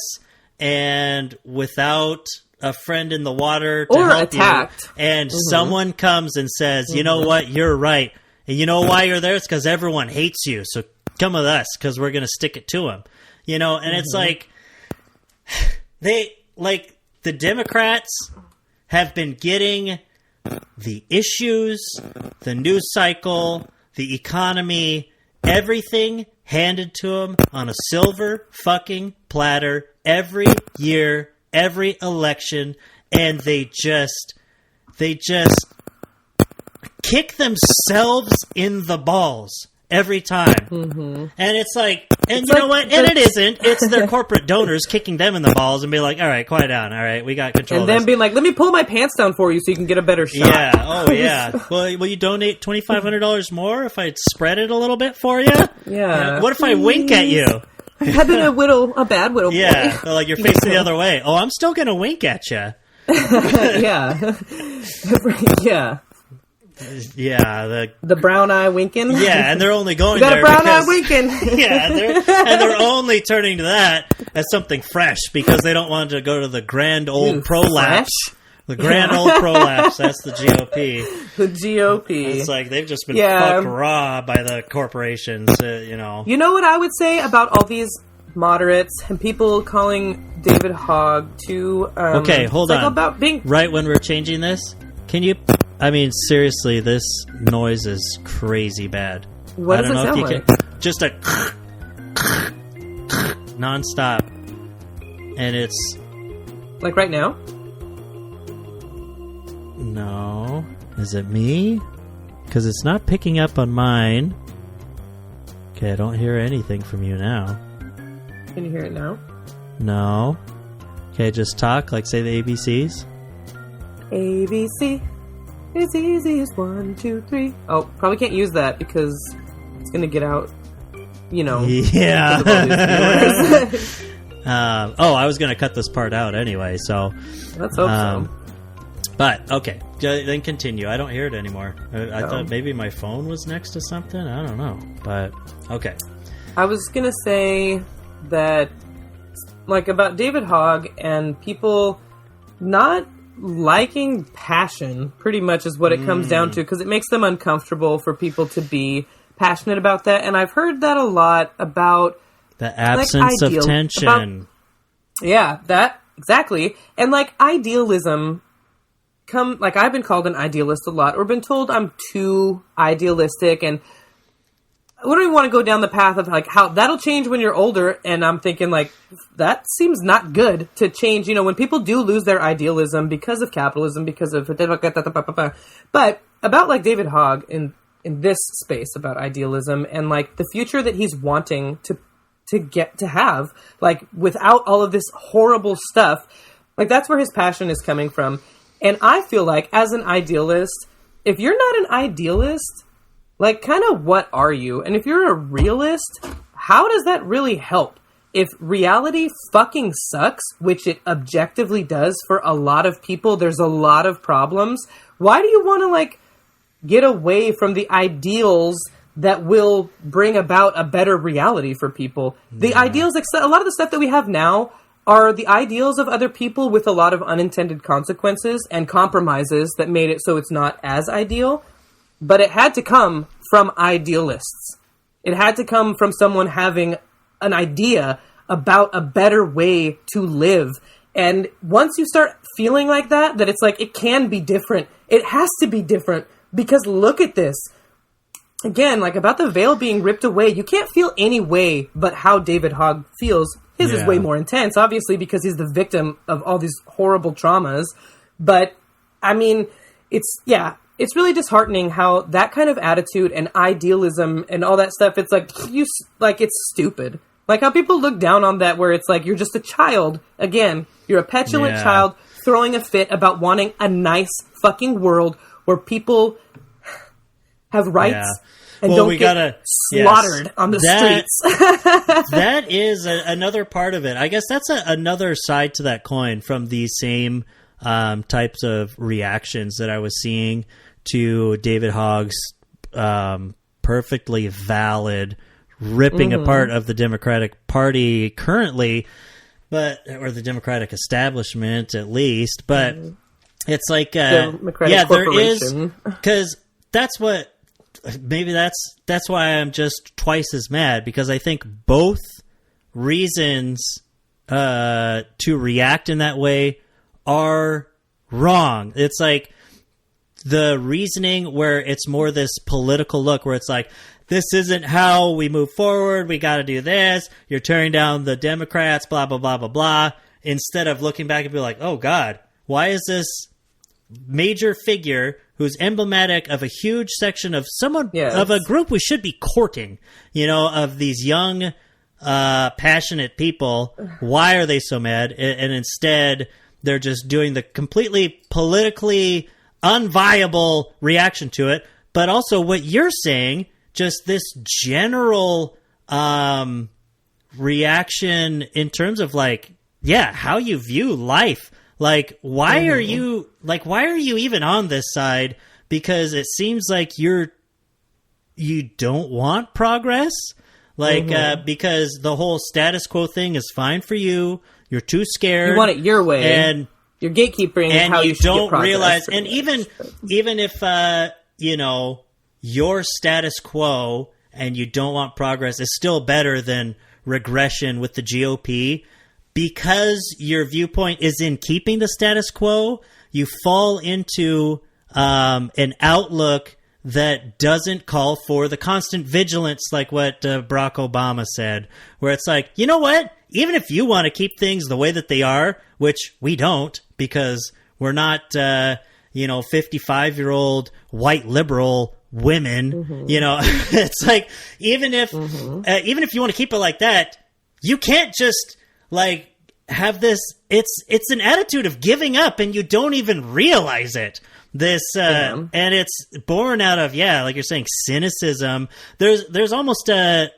and without a friend in the water to or help attacked you, and someone comes and says, you know what, you're right, and you know why you're there? It's because everyone hates you, so come with us because we're going to stick it to them, you know. And it's like the Democrats have been getting the issues, the news cycle, the economy, everything handed to them on a silver fucking platter every year, every election, and they just kick themselves in the balls every time. And it's like, and it's, you know what? And it isn't. It's their corporate donors kicking them in the balls and be like, all right, quiet down. All right, we got control and of this. then being like, let me pull my pants down for you so you can get a better shot. Yeah. Oh, yeah. Well, will you donate $2,500 more if I spread it a little bit for you? Yeah. What if I wink at you? I've been a bad widow boy. Yeah. Like you're facing the other way. Oh, I'm still going to wink at you. Yeah. Yeah. Yeah, the brown eye winking. Yeah, and they're only going there. You got there a brown eye winking. Yeah, they're only turning to that as something fresh because they don't want to go to the grand old prolapse. The grand old prolapse. That's the GOP. The GOP. It's like they've just been fucked raw by the corporations. You know. You know what I would say about all these moderates and people calling David Hogg to. Okay, hold on. About being right when we're changing this. Can you? I mean, seriously, this noise is crazy bad. What does it sound like? Just a nonstop, and it's Like right now? No. Is it me? Because it's not picking up on mine. Okay, I don't hear anything from you now. Can you hear it now? No. Okay, just talk, like say the ABCs. ABC is easy as 1, 2, 3. Oh, probably can't use that because it's going to get out, you know. Yeah. I was going to cut this part out anyway, so. Let's hope so. But, okay, then continue. I don't hear it anymore. I thought maybe my phone was next to something. I don't know, but okay. I was going to say that, like, about David Hogg and people not liking passion pretty much is what it comes down to, because it makes them uncomfortable for people to be passionate about that. And I've heard that a lot about the absence of tension. Yeah, that exactly. And like idealism I've been called an idealist a lot, or been told I'm too idealistic, and I don't even want to go down the path of like how that'll change when you're older. And I'm thinking like that seems not good to change. You know, when people do lose their idealism because of capitalism, because of but about like David Hogg in this space about idealism and like the future that he's wanting to get to have, like without all of this horrible stuff, like that's where his passion is coming from. And I feel like as an idealist, if you're not an idealist, like, kind of what are you? And if you're a realist, how does that really help? If reality fucking sucks, which it objectively does for a lot of people, there's a lot of problems. Why do you want to, like, get away from the ideals that will bring about a better reality for people? The ideals, a lot of the stuff that we have now are the ideals of other people with a lot of unintended consequences and compromises that made it so it's not as ideal. But it had to come from idealists. It had to come from someone having an idea about a better way to live. And once you start feeling like that it's like, it can be different. It has to be different. Because look at this. Again, like about the veil being ripped away, you can't feel any way but how David Hogg feels. His is way more intense, obviously, because he's the victim of all these horrible traumas. But, I mean, it's really disheartening how that kind of attitude and idealism and all that stuff, it's like, it's stupid. Like how people look down on that, where it's like, you're just a child. Again, you're a petulant child throwing a fit about wanting a nice fucking world where people have rights and don't get slaughtered on the streets. That is another part of it. I guess that's another side to that coin from these same types of reactions that I was seeing to David Hogg's perfectly valid ripping apart of the Democratic Party currently, or the Democratic establishment at least. But it's like, there is, because that's what. Maybe that's why I'm just twice as mad, because I think both reasons to react in that way are wrong. It's like the reasoning where it's more this political look, where it's like, this isn't how we move forward, we got to do this, you're tearing down the Democrats, blah, blah, blah, blah, blah, instead of looking back and be like, oh God, why is this major figure who's emblematic of a huge section of someone, of a group we should be courting, of these young, passionate people. Why are they so mad? And instead, they're just doing the completely politically unviable reaction to it. But also what you're saying, just this general reaction in terms of like, how you view life. Like, why are you even on this side? Because it seems like you don't want progress. Like, because the whole status quo thing is fine for you. You're too scared. You want it your way. And you're gatekeeping and how you should don't get progress. Realize, and even if, your status quo and you don't want progress is still better than regression with the GOP. Because your viewpoint is in keeping the status quo, you fall into an outlook that doesn't call for the constant vigilance, like what Barack Obama said, where it's like, you know what? even if you want to keep things the way that they are, which we don't, because we're not, 55-year-old white liberal women, it's like, even if you want to keep it like that, you can't just like have this, it's an attitude of giving up and you don't even realize it. And it's born out of, like you're saying, cynicism. There's almost a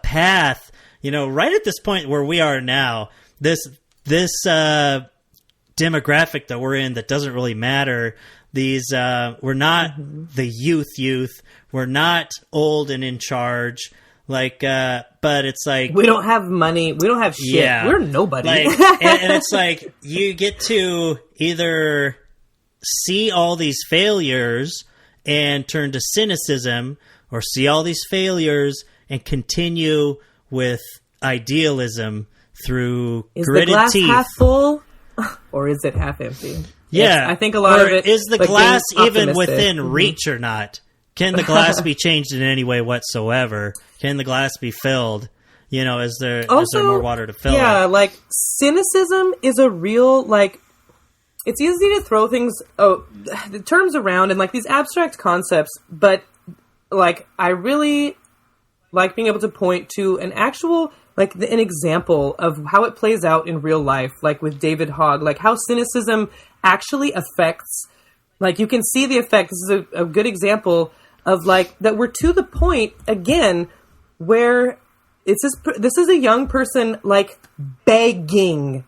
path, right at this point where we are now, this demographic that we're in that doesn't really matter. We're not the youth. We're not old and in charge. Like, but it's like, we don't have money. We don't have shit. Yeah, we're nobody. Like, and it's like, you get to either see all these failures and turn to cynicism, or see all these failures and continue with idealism through gritted teeth. Is the glass half full, or is it half empty? Yeah. I think a lot of it is the glass even within reach or not? Can the glass be changed in any way whatsoever? Can the glass be filled? Is there more water to fill it? Yeah, like, cynicism is a real, like, it's easy to throw the terms around and, like, these abstract concepts, but, like, I really like being able to point to an actual, like, an example of how it plays out in real life, like with David Hogg, like how cynicism actually affects, like, you can see the effect. This is a good example of, like, that we're to the point, again, where this is a young person, like, begging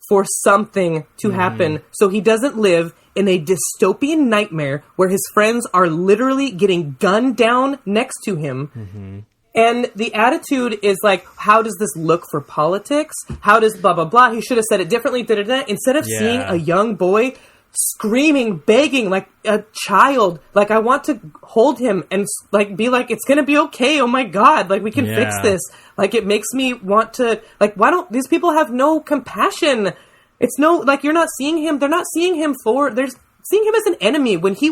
for something to happen so he doesn't live in a dystopian nightmare where his friends are literally getting gunned down next to him. Mm-hmm. And the attitude is like, how does this look for politics? How does blah, blah, blah? He should have said it differently. Da-da-da. Instead of seeing a young boy screaming, begging like a child, like, I want to hold him and, like, be like, it's gonna be okay. Oh my God. Like, we can fix this. Like, it makes me want to, like, why don't these people have no compassion? It's no, like, you're not seeing him. They're not seeing him they're seeing him as an enemy when he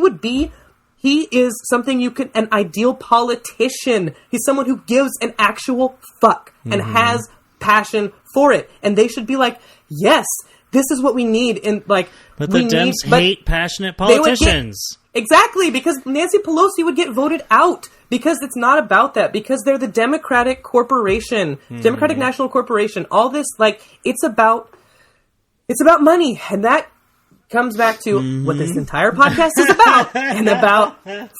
is something an ideal politician. He's someone who gives an actual fuck and has passion for it. And they should be like, yes, this is what we need. And, like, but the Dems hate passionate politicians. Exactly, because Nancy Pelosi would get voted out because it's not about that. Because they're the Democratic Corporation, Democratic National Corporation. All this, like, it's about money, and that comes back to what this entire podcast is about, and about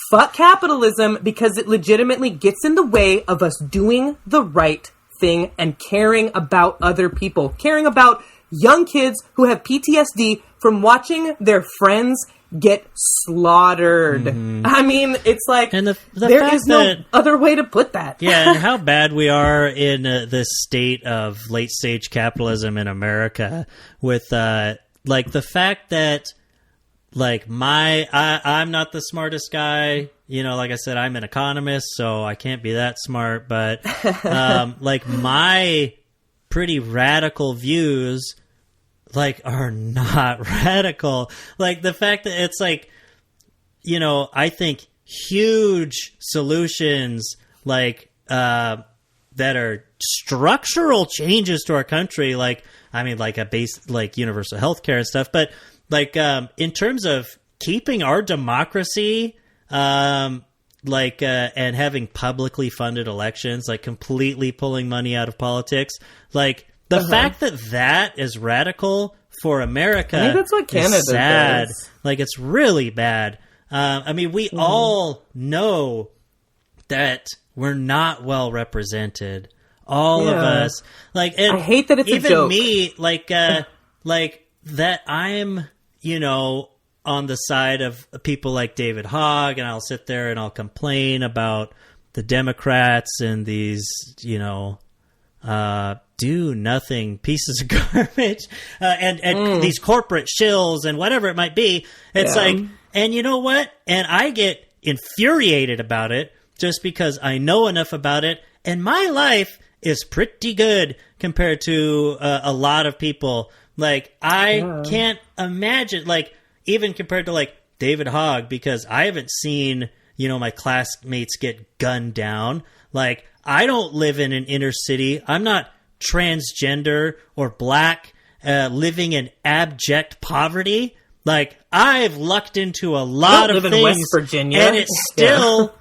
fuck capitalism, because it legitimately gets in the way of us doing the right thing and caring about other people, caring about young kids who have PTSD from watching their friends get slaughtered. I mean, it's like, and there is no other way to put that. Yeah, and how bad we are in this state of late-stage capitalism in America with, like, the fact that, like, I'm not the smartest guy. Like I said, I'm an economist, so I can't be that smart. But, like, my pretty radical views, like, are not radical. Like, the fact that it's like, I think huge solutions, like, that are structural changes to our country, like, I mean, like, a base, like, universal healthcare and stuff, but, like, in terms of keeping our democracy, and having publicly funded elections, like, completely pulling money out of politics, like, the fact that is radical for America, I think that's what Canada is sad. Does. Like, it's really bad. I mean, we all know that we're not well represented. All of us, like, and I hate that it's even a joke. Me, like, like that. I'm, on the side of people like David Hogg, and I'll sit there and I'll complain about the Democrats and these, do nothing pieces of garbage, and these corporate shills and whatever it might be. It's like, and you know what? And I get infuriated about it just because I know enough about it, and my life is pretty good compared to a lot of people. Like, I can't imagine, like, even compared to, like, David Hogg, because I haven't seen, my classmates get gunned down. Like, I don't live in an inner city. I'm not transgender or black, living in abject poverty. Like, I've lucked into a lot of things. In West Virginia. And it's still,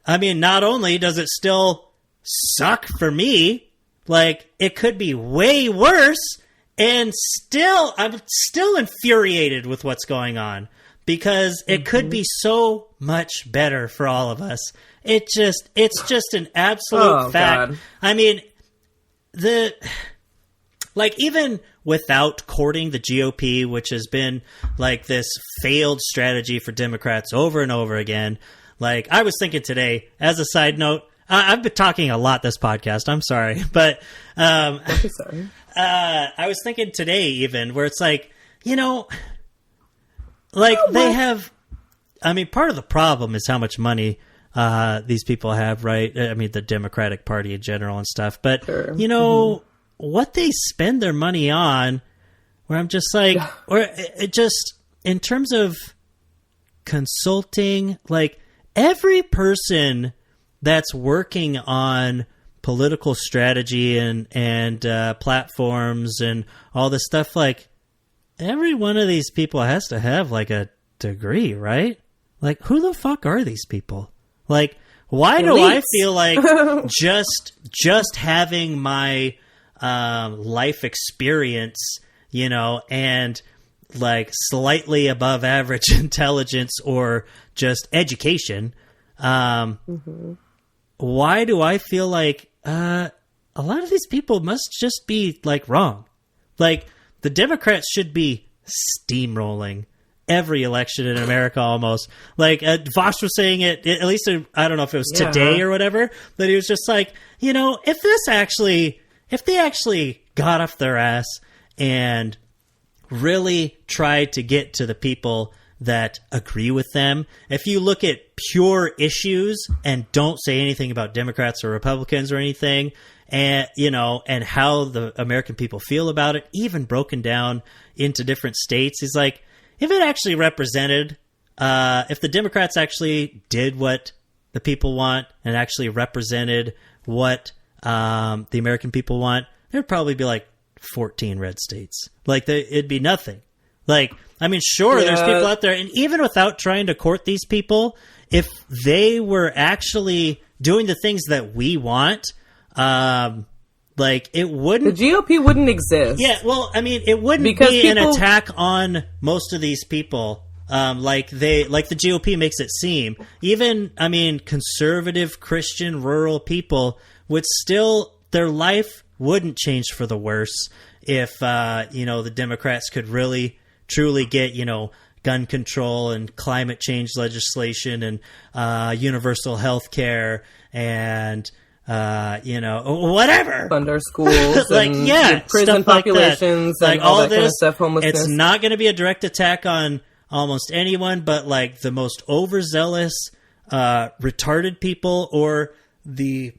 I mean, not only does it still suck for me, like, it could be way worse, and still, I'm still infuriated with what's going on, because it could be so much better for all of us. It's just an absolute fact. God. I mean, even without courting the GOP, which has been like this failed strategy for Democrats over and over again. Like, I was thinking today, as a side note, I've been talking a lot this podcast. I'm sorry, but sorry. I was thinking today, even, where it's like, you know, like they have. I mean, part of the problem is how much money these people have, right? I mean, the Democratic Party in general and stuff. But you know, what they spend their money on, where I'm just like, or it just in terms of consulting, like every person that's working on political strategy and platforms and all this stuff, like every one of these people has to have like a degree, right? Like, who the fuck are these people? Like, why do I feel like just having my life experience, you know, and like slightly above average intelligence or just education, why do I feel like a lot of these people must just be like wrong? Like, the Democrats should be steamrolling every election in America almost. Like, Vosh was saying it, at least, I don't know if it was today or whatever, but he was just like, you know, if they actually got off their ass and really tried to get to the people that agree with them, if you look at pure issues and don't say anything about Democrats or Republicans or anything, and, you know, and how the American people feel about it, even broken down into different states, he's like, if it actually represented, if the Democrats actually did what the people want and actually represented what the American people want, there'd probably be like 14 red states. Like, it'd be nothing. Like, I mean, sure, there's people out there, and even without trying to court these people, if they were actually doing the things that we want, like, it wouldn't... The GOP wouldn't exist. Yeah, well, I mean, it wouldn't be an attack on most of these people, like the GOP makes it seem. Even, I mean, conservative, Christian, rural people would still... Their life wouldn't change for the worse if, you know, the Democrats could really, truly get, you know, gun control and climate change legislation and universal health care and... you know, whatever. Fund our schools, like, and prison populations, like and all that this kind of stuff, homelessness. It's not going to be a direct attack on almost anyone, but like the most overzealous, retarded people or the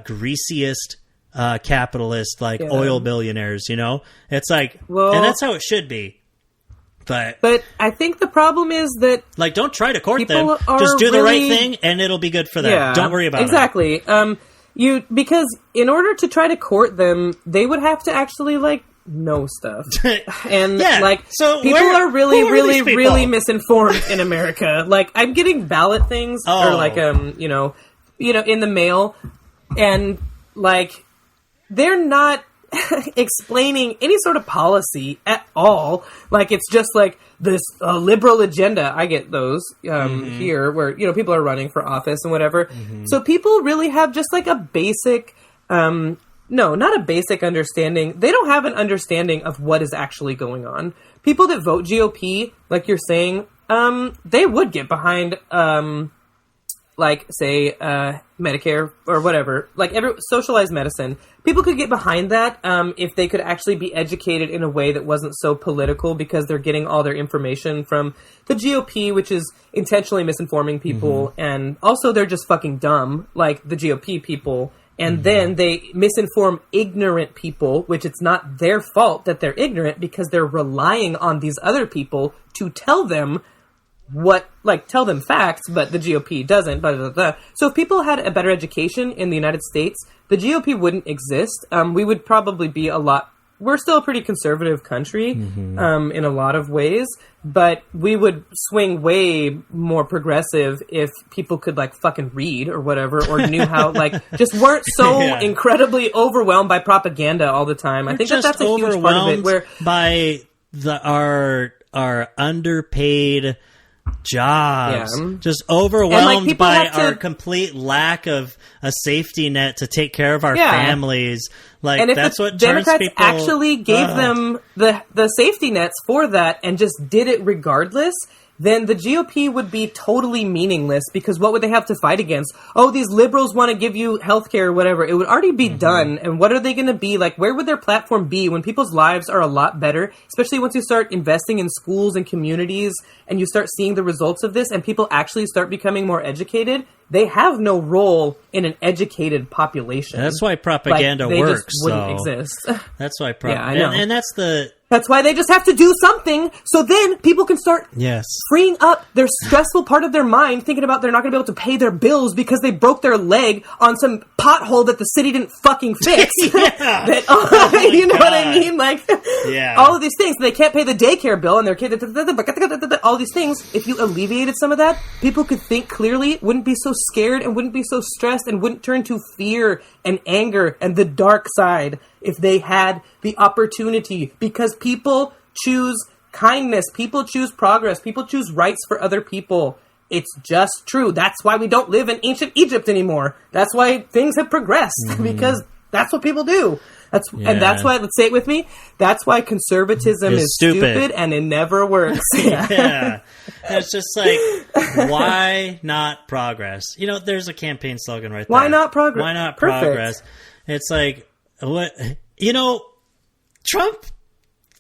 greasiest capitalist, like oil billionaires, you know? It's like, and that's how it should be. But I think the problem is that... Like, don't try to court them. Just do the right thing, and it'll be good for them. Yeah, don't worry about it. Exactly. Because in order to try to court them, they would have to actually, like, know stuff. And, like, so people are really misinformed in America. Like, I'm getting ballot things, or, like, you know, in the mail, and, like, they're not... explaining any sort of policy at all. Like, it's just like this liberal agenda. I get those here where, you know, people are running for office and whatever. So people really have just like a basic, no, not a basic understanding. They don't have an understanding of what is actually going on. People that vote GOP, like you're saying, they would get behind, like, say, Medicare or whatever, like socialized medicine. People could get behind that if they could actually be educated in a way that wasn't so political, because they're getting all their information from the GOP, which is intentionally misinforming people, and also they're just fucking dumb, like the GOP people, and then they misinform ignorant people, which it's not their fault that they're ignorant, because they're relying on these other people to tell them tell them facts, but the GOP doesn't. Blah, blah, blah. So if people had a better education in the United States, the GOP wouldn't exist. We would probably be we're still a pretty conservative country, in a lot of ways, but we would swing way more progressive if people could fucking read or whatever, or knew how, just weren't so incredibly overwhelmed by propaganda all the time. I think that's a huge part of it. Where by our underpaid jobs, just overwhelmed by our complete lack of a safety net to take care of our families. And if that's the what Democrats turns people, actually gave them the safety nets for that and just did it regardless, then the GOP would be totally meaningless, because what would they have to fight against? Oh, these liberals want to give you healthcare or whatever. It would already be done. And what are they going to be? Where would their platform be when people's lives are a lot better, especially once you start investing in schools and communities and you start seeing the results of this and people actually start becoming more educated? They have no role in an educated population. That's why propaganda they works. Just wouldn't exist. That's why I know. And that's why they just have to do something, so then people can start freeing up their stressful part of their mind, thinking about they're not going to be able to pay their bills because they broke their leg on some pothole that the city didn't fucking fix. You know what I mean? All of these things. They can't pay the daycare bill, and their kid, all these things. If you alleviated some of that, people could think clearly, wouldn't be so scared, and wouldn't be so stressed, and wouldn't turn to fear and anger and the dark side if they had the opportunity, because people choose kindness, people choose progress, people choose rights for other people. It's just true. That's why we don't live in ancient Egypt anymore. That's why things have progressed, because that's what people do. And that's why, let's say it with me, that's why conservatism is stupid and it never works. It's just why not progress? There's a campaign slogan right there. Why not progress? Why not progress? It's what, Trump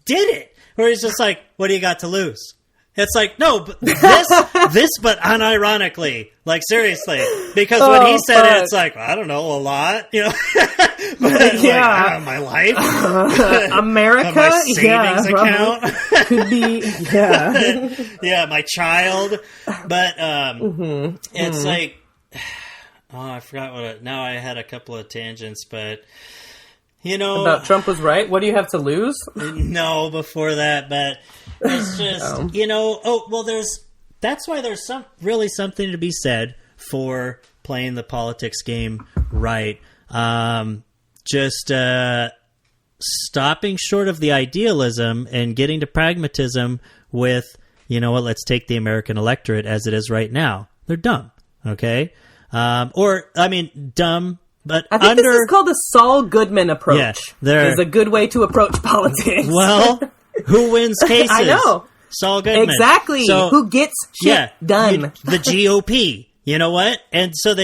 did it. Where he's just what do you got to lose? It's no, but this, but unironically, seriously, because when he said it, it's I don't know, a lot, but my life, America, my savings account could be, my child, but it's oh, I forgot now I had a couple of tangents, but about Trump was right. What do you have to lose? No, before that, but it's just that's why there's something to be said for playing the politics game right. Just stopping short of the idealism and getting to pragmatism with, let's take the American electorate as it is right now. They're dumb, okay? Dumb. But I think this is called a Saul Goodman approach. Yeah, there's a good way to approach politics. Well, who wins cases? I know. Saul Goodman. Exactly. So, who gets shit done? The GOP. You know what? And so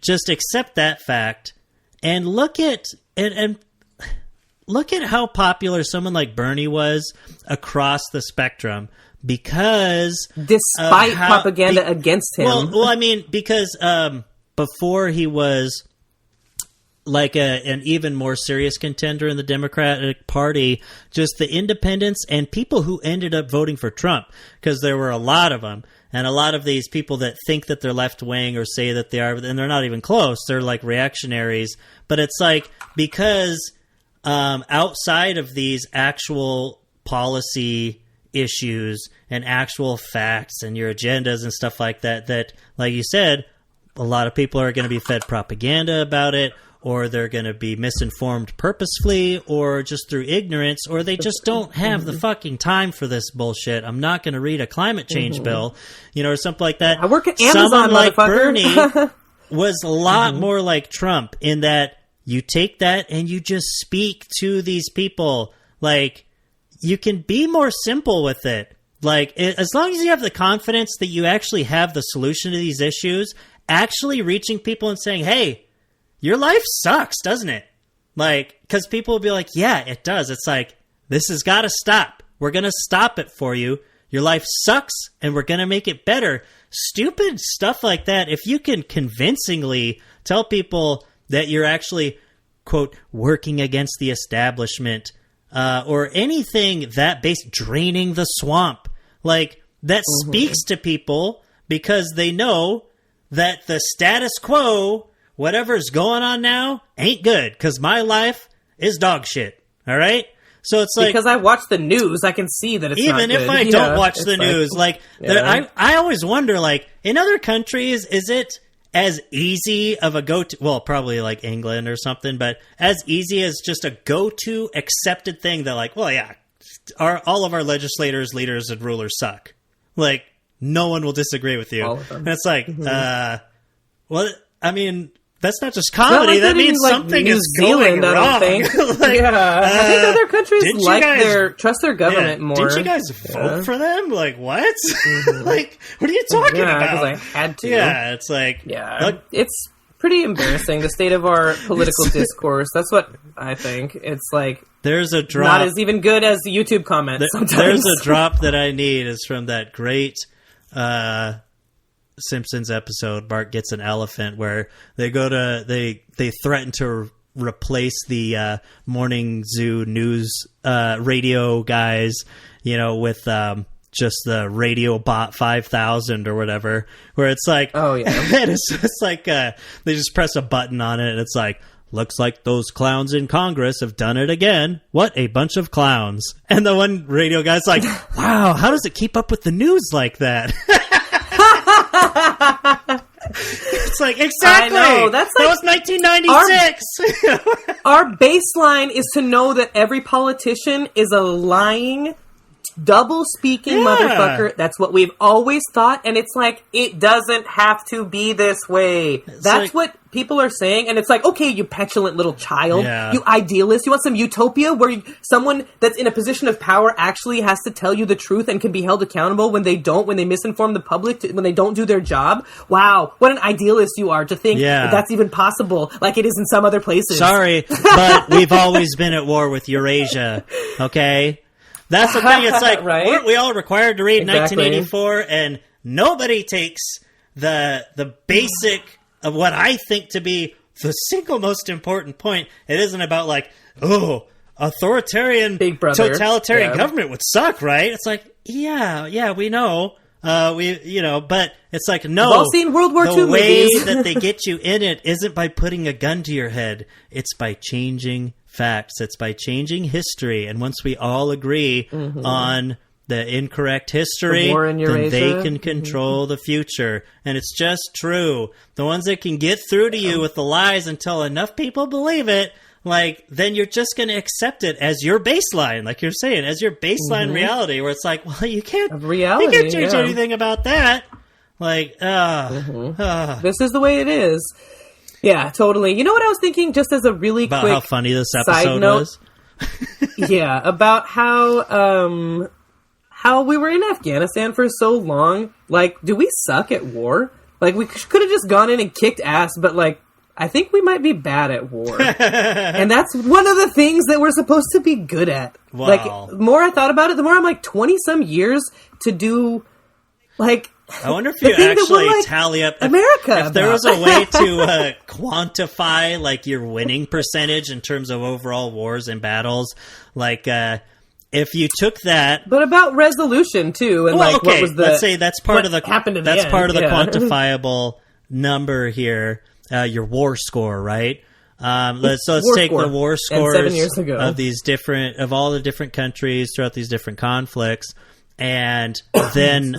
just accept that fact and look at how popular someone like Bernie was across the spectrum, because despite propaganda against him. Because before he was an even more serious contender in the Democratic Party, just the independents and people who ended up voting for Trump, because there were a lot of them, and a lot of these people that think that they're left wing or say that they are, and they're not even close. They're reactionaries. But it's because outside of these actual policy issues and actual facts and your agendas and stuff like that, like you said, a lot of people are going to be fed propaganda about it, or they're going to be misinformed purposefully, or just through ignorance, or they just don't have the fucking time for this bullshit. I'm not going to read a climate change bill, or something like that. I work at Amazon, someone like Bernie was a lot more like Trump, in that you take that and you just speak to these people. You can be more simple with it. As long as you have the confidence that you actually have the solution to these issues, actually reaching people and saying, hey, your life sucks, doesn't it? Because people will be like, yeah, it does. It's this has got to stop. We're going to stop it for you. Your life sucks, and we're going to make it better. Stupid stuff like that. If you can convincingly tell people that you're actually, quote, working against the establishment, or anything that draining the swamp, Like, that speaks to people because they know that the status quo, whatever's going on now, ain't good because my life is dog shit. All right? So it's like... Because I watch the news, I can see that it's not good. Even if I don't watch the news, I always wonder, like, in other countries, is it as easy of a go-to... Well, probably like England or something, but as easy as just a go-to accepted thing that, like, well, yeah, all of our legislators, leaders, and rulers suck. Like, no one will disagree with you. And it's like, well, I mean... That's not just comedy. Like that means something New is Zealand, going wrong. I don't think. Like, I think other countries trust their government more. Didn't you guys vote for them? Like, what? Like, what are you talking about? Because I had to. Yeah, it's like... Yeah, it's pretty embarrassing, the state of our political discourse. That's what I think. It's like... There's a drop... Not as even good as the YouTube comments sometimes. There's a drop that I need is from that great... Simpsons episode, Bart gets an elephant, where they go to they threaten to replace the morning zoo news radio guys, with just the Radio Bot 5000 or whatever, where it's like, oh yeah, and it's like they just press a button on it and it's like, looks like those clowns in Congress have done it again. What a bunch of clowns. And the one radio guy's like, wow, how does it keep up with the news like that? It's like, exactly. I know. That was 1996. Our baseline is to know that every politician is a lying, double-speaking motherfucker. That's what we've always thought, and it's like, it doesn't have to be this way. That's what people are saying, and it's like, okay, you petulant little child, you idealist, you want some utopia where someone that's in a position of power actually has to tell you the truth and can be held accountable when they misinform the public, when they don't do their job? Wow, what an idealist you are to think that that's even possible, like it is in some other places. Sorry, but we've always been at war with Eurasia, okay? That's the thing. It's like, right? Weren't we all required to read 1984? And nobody takes the basic of what I think to be the single most important point. It isn't about like, authoritarian, totalitarian government would suck, right? It's like, yeah, we know. But it's like, no. We've all seen World War II the way movies. that they get you in it isn't by putting a gun to your head. It's by changing facts. It's by changing history. And once we all agree on the incorrect history, then they can control the future. And it's just true. The ones that can get through to you with the lies until enough people believe it, like, then you're just going to accept it as your baseline, like you're saying, as your baseline reality, where it's like, well, you can't change anything about that. Like, this is the way it is. Yeah, totally. You know what I was thinking, just as a really about quick how funny this episode was? Yeah, about how we were in Afghanistan for so long. Like, do we suck at war? Like, we could have just gone in and kicked ass, but, like, I think we might be bad at war. And that's one of the things that we're supposed to be good at. Wow. Like, the more I thought about it, the more I'm like, 20-some years to do, like... I wonder if you actually tally up America. If there was a way to quantify like your winning percentage in terms of overall wars and battles, like if you took that, but about resolution too, and what was the? Let's say that's part of the happened in that's the part end, of the quantifiable number here. Your war score, right? Let's take the war scores 7 years ago. of all the different countries throughout these different conflicts, and then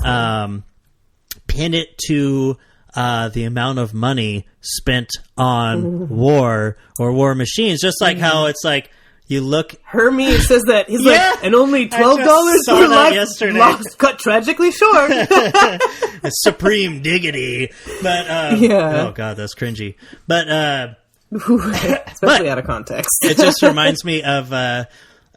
pin it to the amount of money spent on war or war machines. Just like how it's like you look. Hermes says that he's like, and only $12 for life lost, cut tragically short. Supreme diggity, but oh god, that's cringy. But especially out of context. It just reminds me of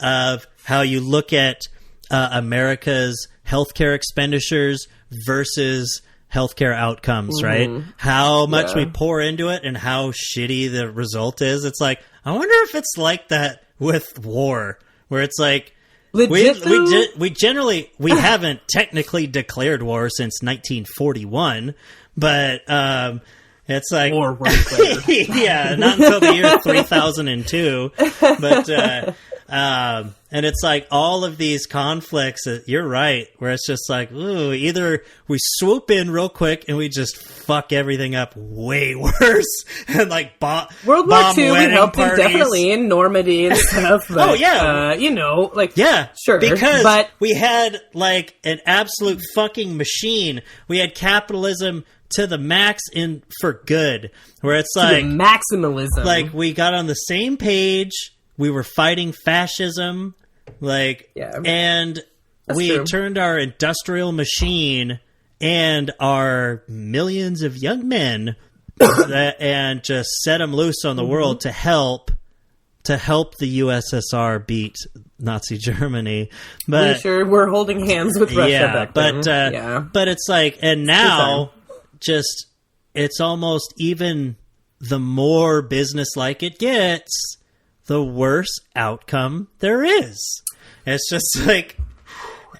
how you look at America's healthcare expenditures versus healthcare outcomes, right? How much we pour into it and how shitty the result is. It's like, I wonder if it's like that with war, where it's like, we generally haven't technically declared war since 1941, but it's like war yeah, not until the year 3002. But And it's like all of these conflicts, you're right, where it's just like, ooh, either we swoop in real quick and we just fuck everything up way worse. And like World War II, we helped him definitely in Normandy and stuff. But, oh, yeah. Yeah, sure. Because we had like an absolute fucking machine. We had capitalism to the max for good, where it's like maximalism. Like we got on the same page. We were fighting fascism, and we turned our industrial machine and our millions of young men and just set them loose on the world to help the USSR beat Nazi Germany. But we're holding hands with Russia. But it's like, and now it's almost even the more business-like it gets, the worse outcome there is. It's just like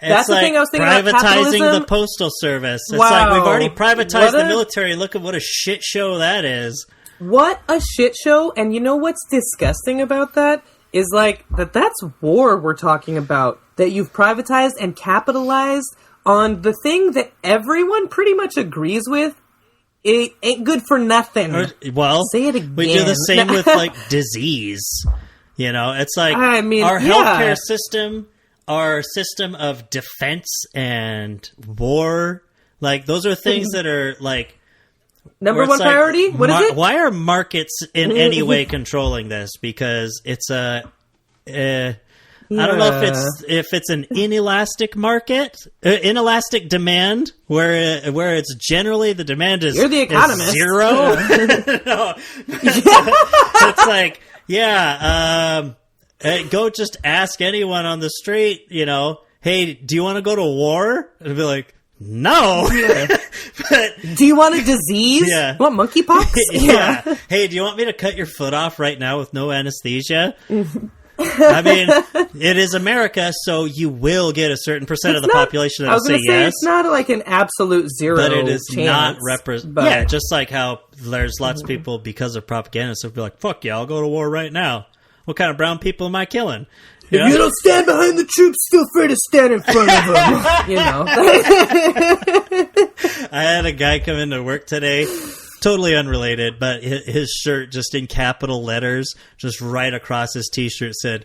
that's the thing I was thinking about privatizing the postal service. It's like we've already privatized the military. Look at what a shit show that is. What a shit show! And you know what's disgusting about that is like that's war we're talking about. That you've privatized and capitalized on the thing that everyone pretty much agrees with. It ain't good for nothing. Well, say it again. We do the same with like disease. It's like our healthcare system, our system of defense and war. Like those are things that are like number one priority. What is it? Why are markets in any way controlling this? Because it's I don't know if it's an inelastic market, inelastic demand, where it's generally the demand is, you're the economist. Is zero. No. It's like, go just ask anyone on the street, hey, do you want to go to war? And be like, no. But, do you want a disease? Yeah. What, monkeypox? Yeah. Hey, do you want me to cut your foot off right now with no anesthesia? I mean, it is America, so you will get a certain percent of the population that will say yes. It's not like an absolute zero, but it is chance, not Yeah, just like how there's lots of people because of propaganda, so be like, "Fuck yeah, I'll go to war right now." What kind of brown people am I killing? If you don't stand behind the troops, feel free to stand in front of them. I had a guy come into work today. Totally unrelated, but his shirt just in capital letters, just right across his t-shirt said,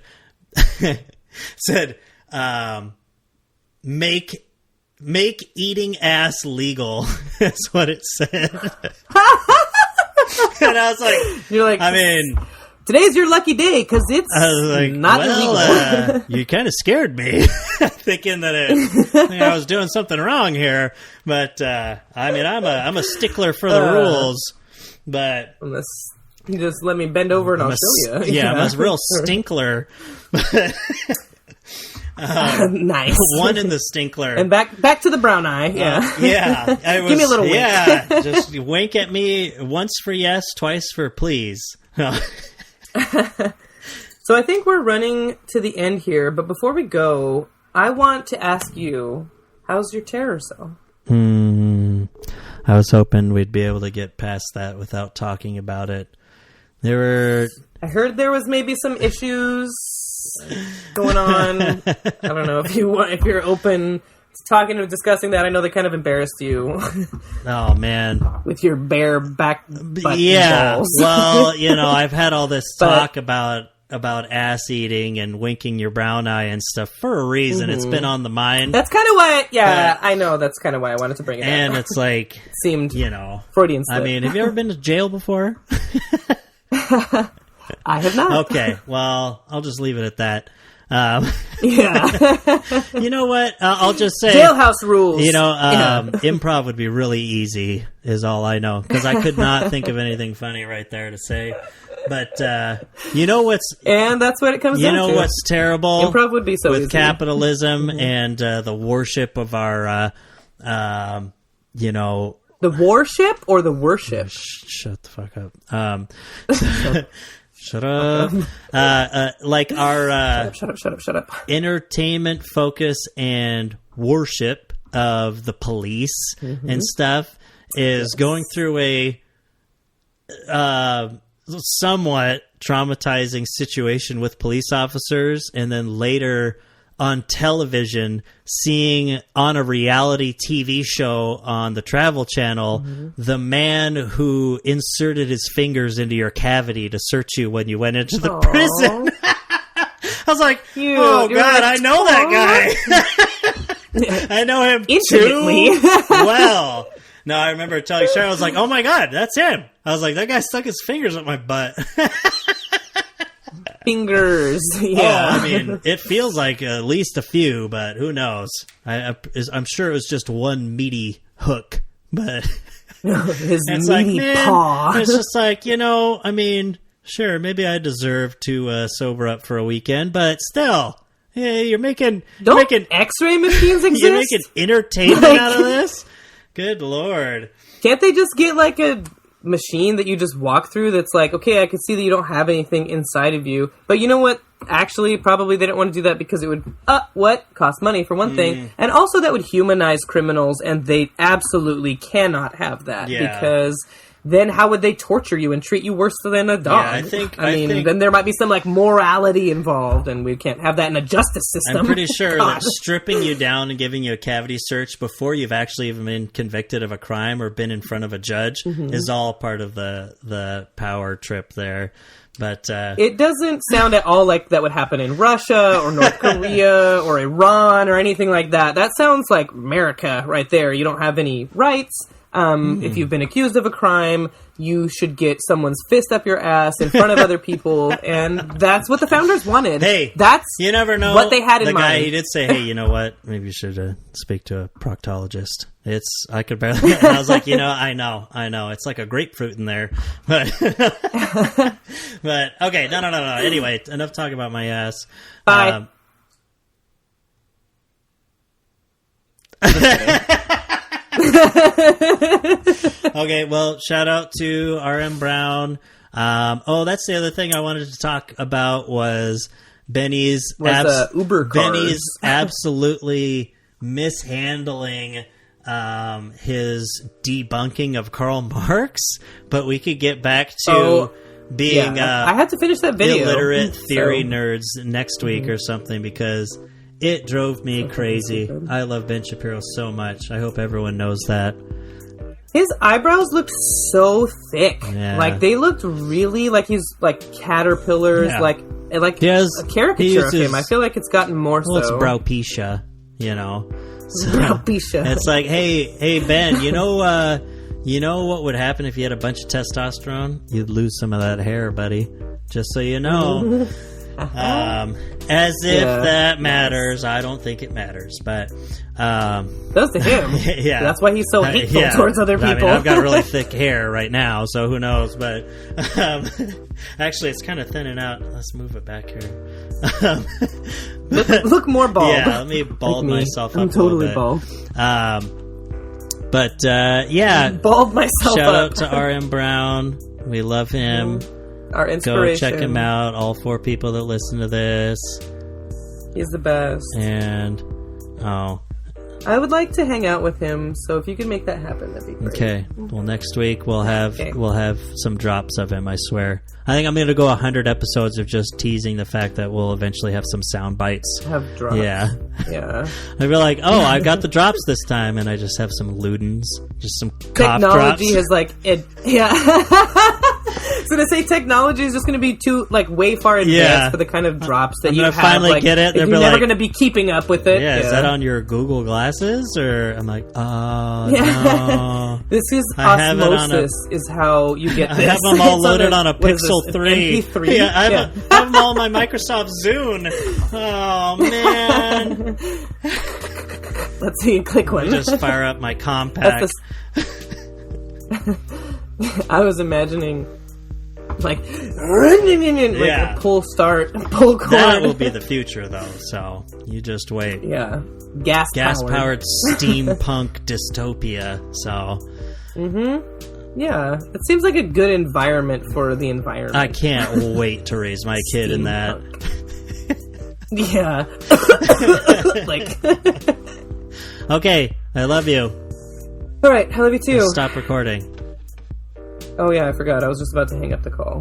make eating ass legal. That's what it said. And I was like, you're like, I mean, today's your lucky day because it's not illegal. You kind of scared me, thinking that I was doing something wrong here. But I mean, I'm a stickler for the rules. But unless you just let me bend over and I'll show you. Yeah, I'm a real stinkler. Nice. One in the stinkler. And back to the brown eye. Yeah. Give me a little wink. Yeah, just wink at me once for yes, twice for please. So I think we're running to the end here, but before we go, I want to ask you, how's your terror cell? I was hoping we'd be able to get past that without talking about it. I heard there was maybe some issues going on. I don't know if you're open to talking or discussing that. I know they kind of embarrassed you. Oh man, with your bare back butt balls. Well, I've had all this talk about ass eating and winking your brown eye and stuff for a reason. It's been on the mind. That's kind of why. I know that's kind of why I wanted to bring it up. And it's like it seemed Freudian slip. I mean, have you ever been to jail before? I have not. Okay, well, I'll just leave it at that. Yeah. You know what? I'll just say jailhouse rules. Improv would be really easy, is all I know, because I could not think of anything funny right there to say. But and that's what it comes down to. You know what's terrible? Improv would be so with easy. Capitalism and the worship of our, the warship or the worship. Shut the fuck up. Shut up. Like our shut up. Entertainment focus and worship of the police and stuff is going through a somewhat traumatizing situation with police officers, and then later on television, seeing on a reality TV show on the Travel Channel, the man who inserted his fingers into your cavity to search you when you went into the prison. I was like, oh, God, I know that guy. I know him too well. No, I remember telling Sharon, I was like, oh, my God, that's him. I was like, that guy stuck his fingers up my butt. Fingers. Yeah. Oh, I mean, it feels like at least a few, but who knows? I'm sure it was just one meaty hook, but his meaty paw. It's just like, I mean, sure, maybe I deserve to sober up for a weekend, but still, yeah, you're making X-ray machines exist? You're making entertainment out of this? Good Lord. Can't they just get like a machine that you just walk through that's like, okay, I can see that you don't have anything inside of you, but you know what? Actually, probably they didn't want to do that because it would, cost money for one thing, and also that would humanize criminals, and they absolutely cannot have that, because then how would they torture you and treat you worse than a dog? Yeah, I mean, then there might be some, like, morality involved, and we can't have that in a justice system. I'm pretty sure that stripping you down and giving you a cavity search before you've actually even been convicted of a crime or been in front of a judge is all part of the power trip there. But it doesn't sound at all like that would happen in Russia or North Korea or Iran or anything like that. That sounds like America right there. You don't have any rights. If you've been accused of a crime, you should get someone's fist up your ass in front of other people, and that's what the founders wanted. Hey, that's you never know what they had in mind. The guy, he did say, hey, you know what? Maybe you should speak to a proctologist. I could barely... And I was like, I know. It's like a grapefruit in there. But, okay, no. Anyway, enough talking about my ass. Bye. Okay, well, shout out to RM Brown. That's the other thing I wanted to talk about was Benny's Uber cars. Benny's absolutely mishandling his debunking of Karl Marx, but we could get back to being I had to finish that video. Illiterate theory nerds next week or something, because it drove me crazy. I love Ben Shapiro so much. I hope everyone knows that. His eyebrows looked so thick. Yeah. Like, they looked really like he's like caterpillars, like a caricature of him. I feel like it's gotten more so. It's browpecia, So browpecia. It's like, hey Ben, you know what would happen if you had a bunch of testosterone? You'd lose some of that hair, buddy. Just so you know. As if that matters. I don't think it matters, but does to him. Yeah, that's why he's so hateful towards other people. I mean, I've got really thick hair right now, so who knows? But actually, it's kind of thinning out. Let's move it back here. Look more bald. Yeah, let me bald myself up. I'm totally bald. But bald myself. Shout up. out to RM Brown. We love him. Our inspiration. Go check him out. All 4 people that listen to this. He's the best. And I would like to hang out with him, so if you could make that happen, that'd be great. Okay. Well, next week we'll have some drops of him, I swear. I think I'm going to go 100 episodes of just teasing the fact that we'll eventually have some sound bites. Have drops. Yeah. Yeah. I'd be like, I got the drops this time, and I just have some Ludens, just some cough drops. Technology has So to say technology is just going to be way far advanced for the kind of drops that you have. Finally get it. You're never going to be keeping up with it. Yeah, is that on your Google glasses? Or I'm like, no. This is osmosis is how you get this. I have them all loaded on a Pixel 3. MP3? Yeah, I have them all on my Microsoft Zune. Oh, man. Let's see, click one. Just fire up my compact. I was imagining like a pull cord. That will be the future, though, so you just wait. Yeah. Gas-powered steampunk dystopia, so... Yeah. It seems like a good environment for the environment. I can't wait to raise my kid in that. Yeah. Okay, I love you. Alright, I love you too. Stop recording. Oh yeah, I forgot. I was just about to hang up the call.